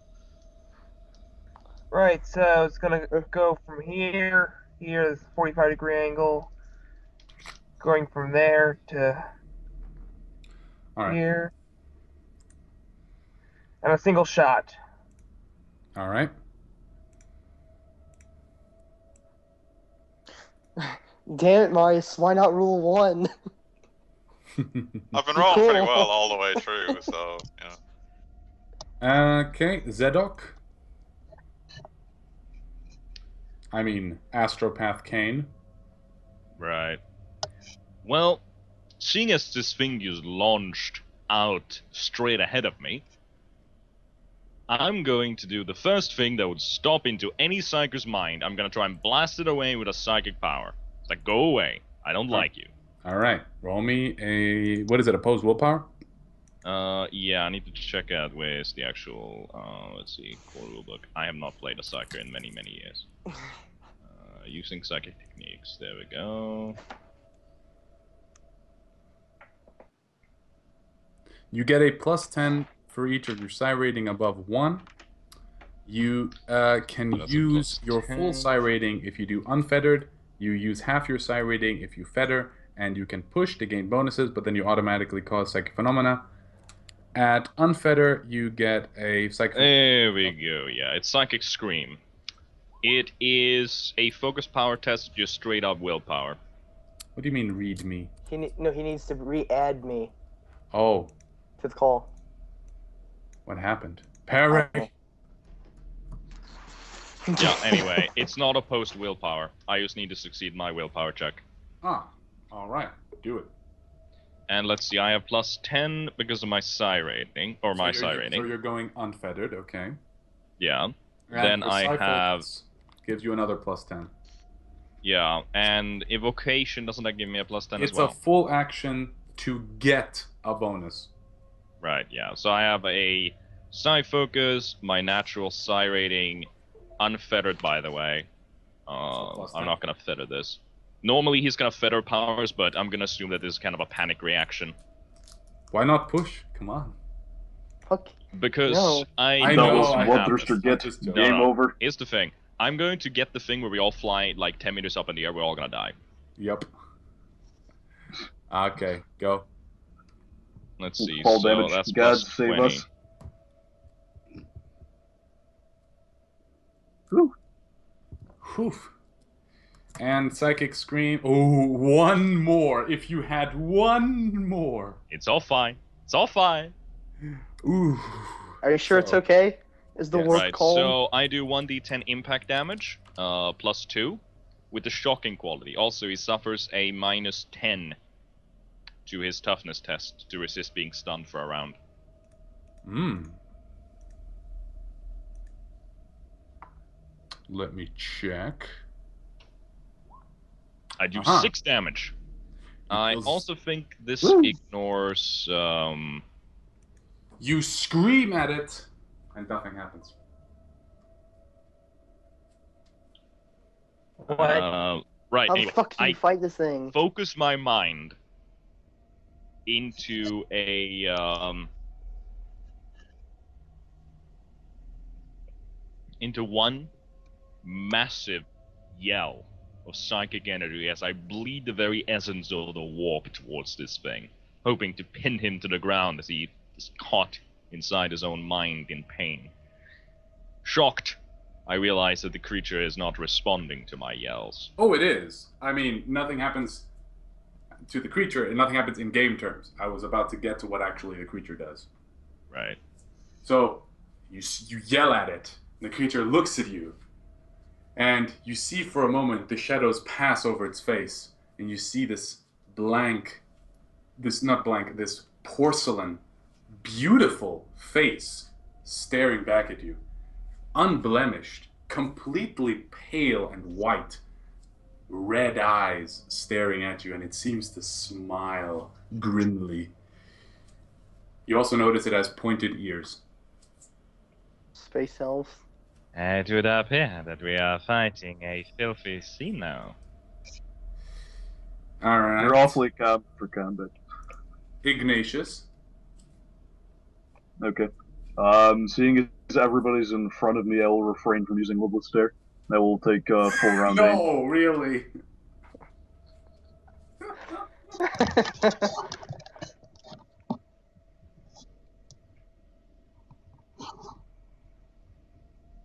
Right, so it's gonna go from here. Here's 45 degree angle. Going from there to All right. here. And a single shot. All right. Damn it, Marius. Why not rule 1? I've been rolling pretty well all the way through, so, yeah. Okay, Zedok. I mean, Astropath Kane. Right. Well, seeing as this thing is launched out straight ahead of me, I'm going to do the first thing that would stop into any psyker's mind. I'm going to try and blast it away with a psychic power. It's like, go away. I don't like you. All right. Roll me a... What is it, opposed willpower? Yeah, I need to check out where's the actual, let's see, core rulebook. I have not played a psyker in many, many years. Using psychic techniques. There we go. You get a +10 for each of your psi rating above 1. You can That's a use your +10. full psi rating if you do unfettered. You use half your psi rating if you fetter, and you can push to gain bonuses, but then you automatically cause psychic phenomena. At unfetter, you get a psychic. There we go, yeah, it's Psychic Scream. It is a focus power test, just straight up willpower. What do you mean, read me? He needs to re-add me Oh, to the call. what happened? Parry! Yeah, anyway, it's not opposed to willpower. I just need to succeed my willpower check. Ah, alright, do it. And let's see, I have +10 because of my psi rating, or my psi So rating. you're going unfettered, okay. Yeah. And Then the I psi have... focus gives you another +10. Yeah, and Evocation, doesn't that give me a +10 It's as well? a full action to get a bonus. Right, yeah. So I have a Psi Focus, my natural Psi rating, unfettered by the way. I'm not gonna fetter this. Normally he's gonna fetter powers, but I'm gonna assume that this is kind of a panic reaction. Why not push? Come on. Fuck. Because No. I I know know, what's I gonna know. happen. Bloodthirster get Just joke. game No. over. Here's the thing. I'm going to get the thing where we all fly like 10 meters up in the air, we're all gonna die. Yep. Okay, go. Let's see, Fall so damage. that's God plus save 20. us. Whew. Whew. And Psychic Scream. Oh, one more. If you had one more. It's all fine. It's all fine. Ooh. Are you sure it's So- okay? Is the Yes. warp Right, calm? so I do 1d10 impact damage, +2, with the shocking quality. Also, he suffers a -10 to his toughness test to resist being stunned for a round. Let me check. I do Uh-huh. 6 damage. I Equals- also think this Woo. ignores, You scream at it, and nothing happens. What? right, How the anyway, fuck do you I fight this thing? focus my mind into into one massive yell of psychic energy as I bleed the very essence of the warp towards this thing, hoping to pin him to the ground as he is caught inside his own mind in pain. Shocked, I realize that the creature is not responding to my yells. Oh, it is. I mean, nothing happens to the creature, and nothing happens in game terms. I was about to get to what actually the creature does. Right. So, you yell at it, and the creature looks at you, and you see for a moment the shadows pass over its face, and you see this this porcelain, beautiful face staring back at you. Unblemished, completely pale and white, red eyes staring at you, and it seems to smile grimly. You also notice it has pointed ears. Space elf. It would appear that we are fighting a filthy sea now. Alright. You're awfully calm for combat. Ignatius. Okay. Seeing as everybody's in front of me, I will refrain from using Liblet Stare. I will take full round aim. No, really.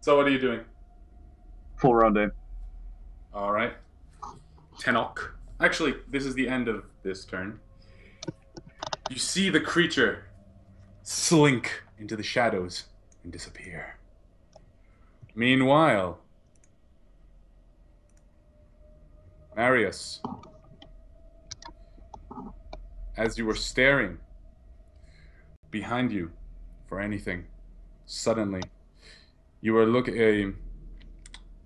So what are you doing? Full round aim. Alright. Tenok. Actually, this is the end of this turn. You see the creature slink into the shadows and disappear. Meanwhile, Marius, as you were staring behind you for anything, suddenly you were looking.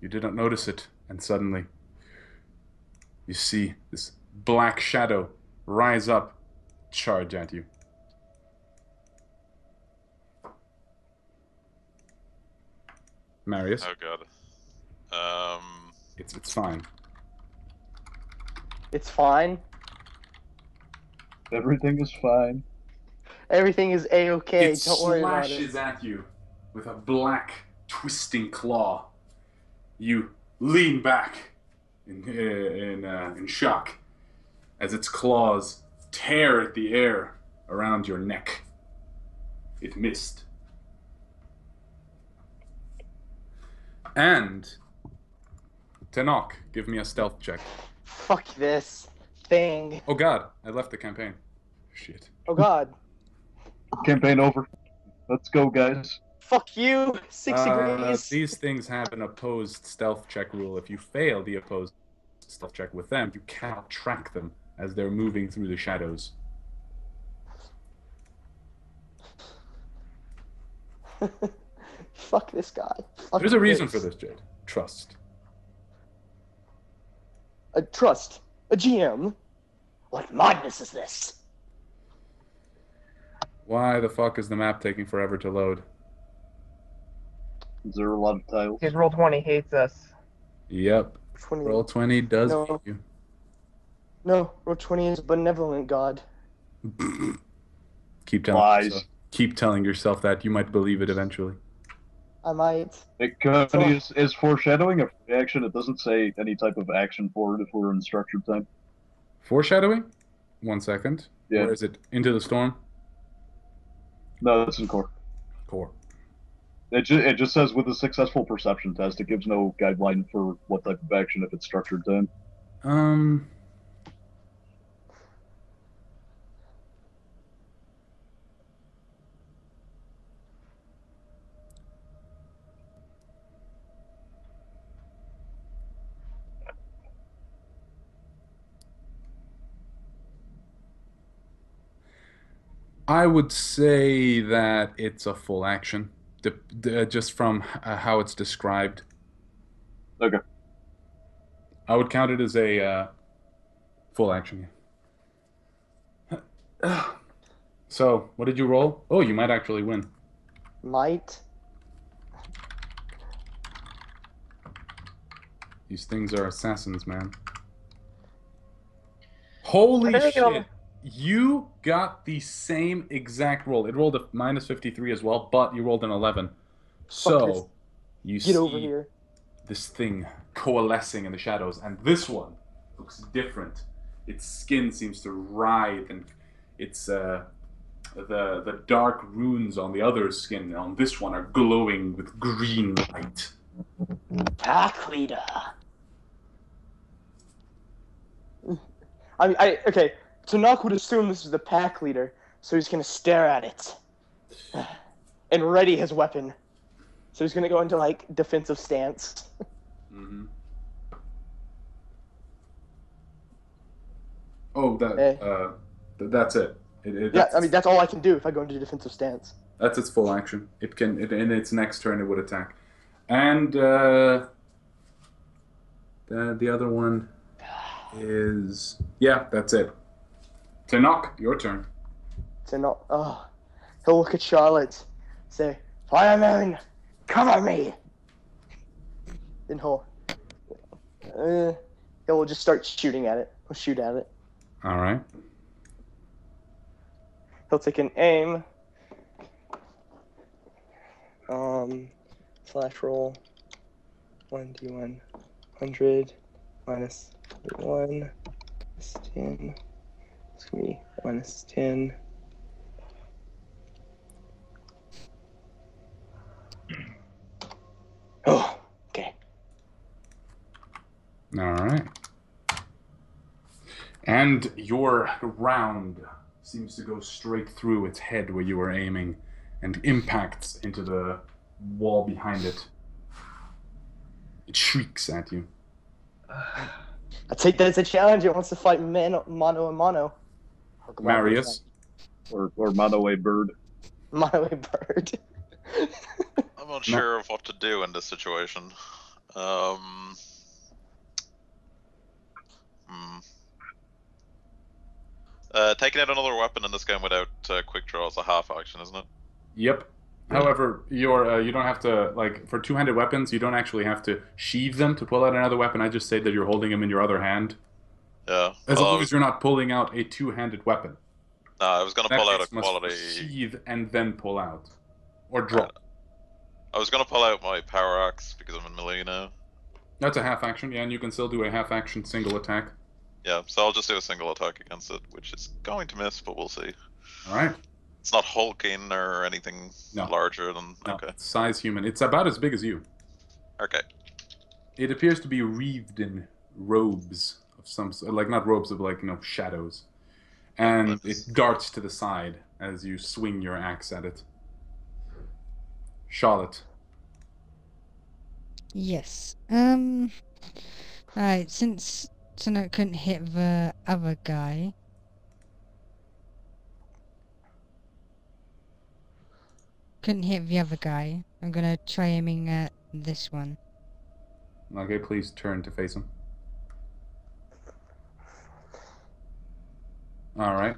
You did not notice it, and suddenly you see this black shadow rise up, charge at you. Marius, Oh god. it's fine. It's fine. Everything is fine. Everything is a-okay. It Don't worry about it. slashes at you with a black, twisting claw. You lean back in shock as its claws tear at the air around your neck. It missed. And Tenok, give me a stealth check. Fuck this thing. Oh god, I left the campaign. Shit. Oh god. Campaign over. Let's go, guys. Fuck you. 6 degrees. These things have an opposed stealth check rule. If you fail the opposed stealth check with them, you cannot track them as they're moving through the shadows. Fuck this guy. Fuck There's a reason this. for this, Jade. Trust. A trust. A GM. What madness is this? Why the fuck is the map taking forever to load? Is there a lot of tiles? Because Roll20 hates us. Yep. Which one? Roll 20 does No. hate you. No, Roll20 is a benevolent god. Keep telling Lies. yourself. Keep telling yourself that. You might believe it eventually. I might. Cody is foreshadowing a reaction. It doesn't say any type of action for it if we're in structured time. Foreshadowing? 1 second. Yeah. Where is it? Into the Storm? No, that's in core. Core. It just says with a successful perception test. It gives no guideline for what type of action if it's structured then. I would say that it's a full action, just from how it's described. Okay. I would count it as a full action. So, what did you roll? Oh, you might actually win. Might. These things are assassins, man. Holy I think shit! You got the same exact roll. It rolled a minus 53 as well, but you rolled an 11. So, you Get over see here. this thing coalescing in the shadows, and this one looks different. Its skin seems to writhe, and it's the dark runes on the other skin on this one are glowing with green light. Pack leader. Okay. Tanakh would assume this is the pack leader, so he's gonna stare at it and ready his weapon. So he's gonna go into like defensive stance. Mm-hmm. Oh, that's it. Yeah, I mean that's all I can do if I go into defensive stance. That's its full action. In its next turn it would attack, and the other one is that's it. Tanakh, your turn. Tanakh, he'll look at Charlotte, say, "Fireman, cover me." Then he'll just start shooting at it. He'll shoot at it. All right. He'll take an aim. Slash roll. 1d1 100 minus 1 is 10. It's gonna be minus 10. Oh, okay. All right. And your round seems to go straight through its head where you were aiming and impacts into the wall behind it. It shrieks at you. I take that as a challenge. It wants to fight mano a mano. Marius? Or mono a bird. Mano a bird. I'm not sure of what to do in this situation. Taking out another weapon in this game without quick draw is a half action, isn't it? Yep. However, you don't have to, like, for two-handed weapons, you don't actually have to sheathe them to pull out another weapon. I just say that you're holding them in your other hand. Yeah. As long as you're not pulling out a two-handed weapon. No, I was going to pull out a quality... sheathe and then pull out. Or draw. I was going to pull out my power axe because I'm in melee now. That's a half action, yeah, and you can still do a half action single attack. Yeah, so I'll just do a single attack against it, which is going to miss, but we'll see. Alright. It's not hulking or anything larger than... No, okay. It's size human. It's about as big as you. Okay. It appears to be wreathed in robes of some sort, like not robes of like, shadows. And it darts to the side as you swing your axe at it. Charlotte. Yes. Alright, since I couldn't hit the other guy. Couldn't hit the other guy. I'm gonna try aiming at this one. Okay, please turn to face him. Alright.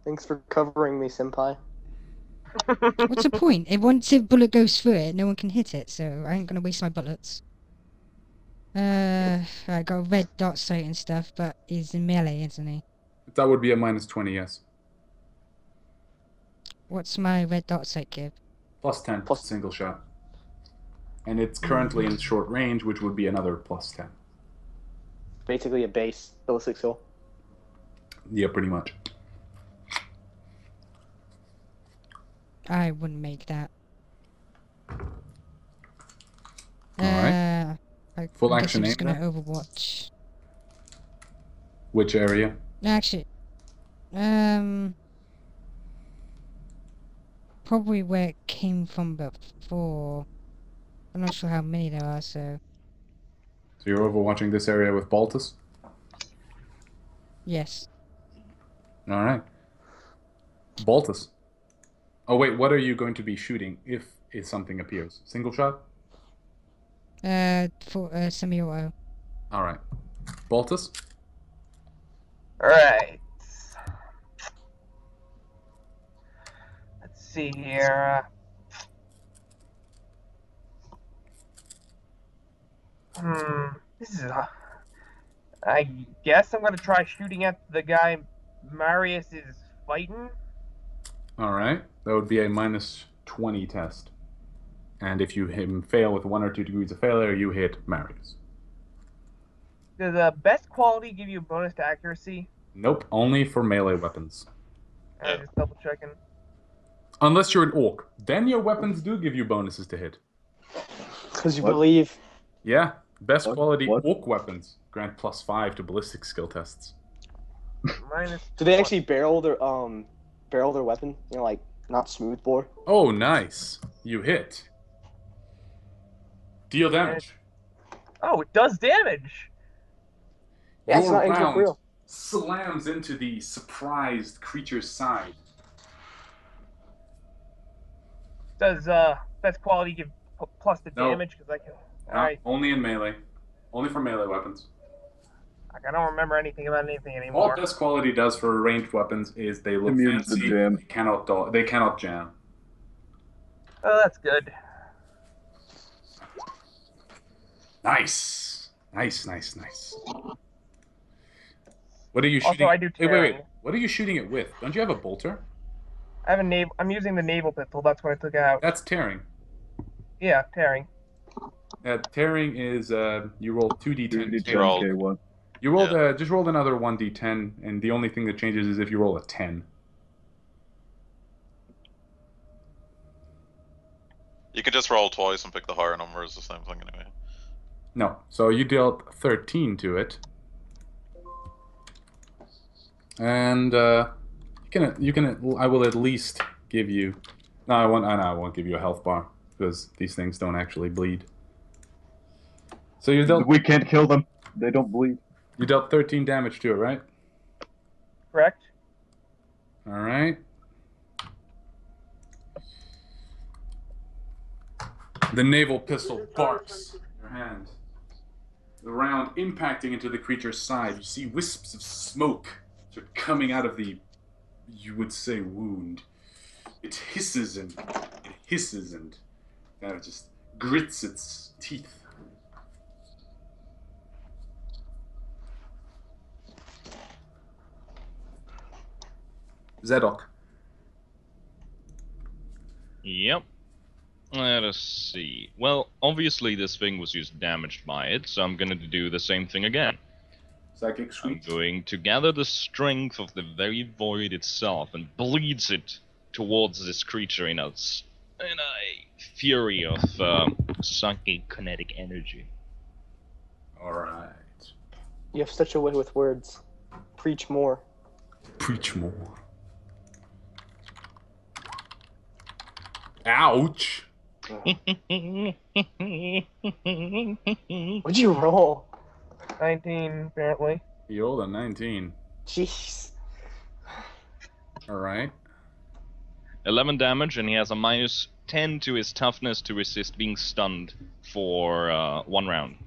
Thanks for covering me, senpai. What's the point? Once a bullet goes through it, no one can hit it, so I ain't gonna waste my bullets. I got a red dot sight and stuff, but he's in melee, isn't he? That would be a minus 20, yes. What's my red dot sight give? Plus 10, single shot. And it's currently in short range, which would be another plus 10. Basically a base ballistic skill. Yeah, pretty much. I wouldn't make that. Like, Full I guess I'm action just gonna aim. Overwatch. Which area? No, actually, probably where it came from before. I'm not sure how many there are, so So you're overwatching this area with Baltus? yes. Alright. Baltus. Oh wait, what are you going to be shooting if something appears? Single shot? For semi-auto. Alright. Baltus? Alright. Let's see here. This is. I guess I'm gonna try shooting at the guy Marius is fighting. Alright. That would be a -20 test. And if you fail with 1 or 2 degrees of failure, you hit Marius. Does the best quality give you a bonus to accuracy? Nope, only for melee weapons. I'm just double checking. Unless you're an orc. Then your weapons do give you bonuses to hit. Because you What? believe. Yeah, best What? quality What? orc weapons grant +5 to ballistic skill tests. Minus. Do they actually barrel their weapon? You know, like not smoothbore. Oh, nice. You hit. Deal damage. Oh, it does damage. Yeah, it's Your not round real. slams into the surprised creature's side. Does best quality give plus the No. damage? Because I can. No, Alright. only in melee. Only for melee weapons. Like, I don't remember anything about anything All anymore. best quality does for ranged weapons is they look Immune to fancy. jam. They cannot jam. Oh, that's good. Nice. Nice. What are you Also, shooting? I do Wait. tearing. What are you shooting it with? Don't you have a bolter? I have a naval. I'm using the naval pistol. That's what I took out. That's tearing. Yeah, tearing. Tearing is you roll 2d10. 2d10k1. You rolled just rolled another 1d10, and the only thing that changes is if you roll a 10. You can just roll twice and pick the higher number. It's the same thing anyway. No, so you dealt 13 to it, and you can. I will at least give you. No, I won't give you a health bar because these things don't actually bleed. So you dealt. We can't kill them. They don't bleed. You dealt 13 damage to it, right? Correct. All right. The naval pistol barks in your hand. The round impacting into the creature's side. You see wisps of smoke sort of coming out of the, you would say, wound. It hisses and kind of just grits its teeth. Zedok. Yep. Let us see. Well, obviously this thing was just damaged by it, so I'm gonna do the same thing again. Psychic I'm Sweep. going to gather the strength of the very void itself and bleeds it towards this creature in a fury of psychic kinetic energy. Alright. You have such a way with words. Preach more. Preach more. Ouch! What'd you roll? 19, apparently. He rolled a 19. Jeez. Alright. 11 damage, and he has a -10 to his toughness to resist being stunned for 1 round.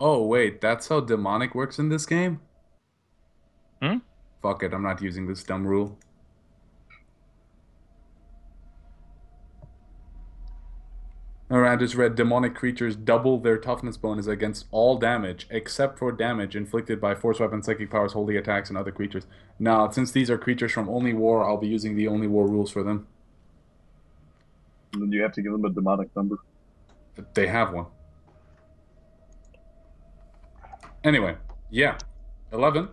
Oh, wait, that's how demonic works in this game? Hmm? Fuck it, I'm not using this dumb rule. Alright, I just read demonic creatures double their toughness bonus against all damage, except for damage inflicted by force weapons, psychic powers, holy attacks, and other creatures. Now, since these are creatures from Only War, I'll be using the Only War rules for them. And then you have to give them a demonic number. They have one. Anyway, yeah. 11.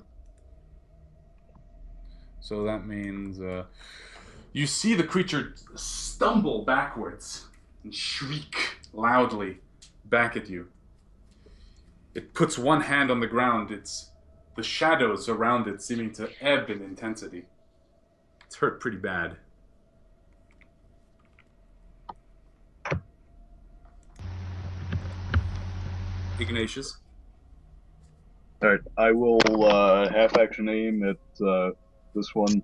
So that means You see the creature stumble backwards and shriek loudly back at you. It puts one hand on the ground. It's the shadows around it seeming to ebb in intensity. It's hurt pretty bad. Ignatius. Alright, I will half action aim at this one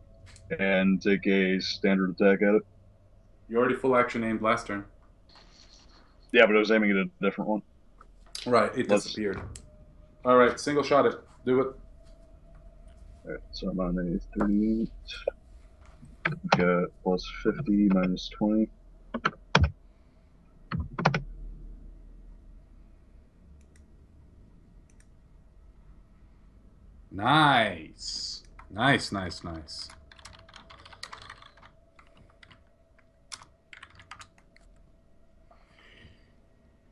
and take a standard attack at it. You already full action aimed last turn. Yeah, but I was aiming at a different one. Right, it disappeared. Alright, single shot it. Do it. Alright, so I'm on a 38. I've got plus 50 minus 20. Nice. Nice.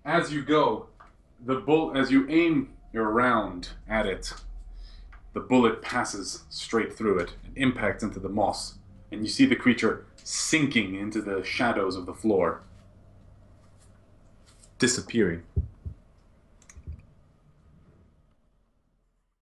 As you go, as you aim your round at it, the bullet passes straight through it and impacts into the moss, and you see the creature sinking into the shadows of the floor, disappearing.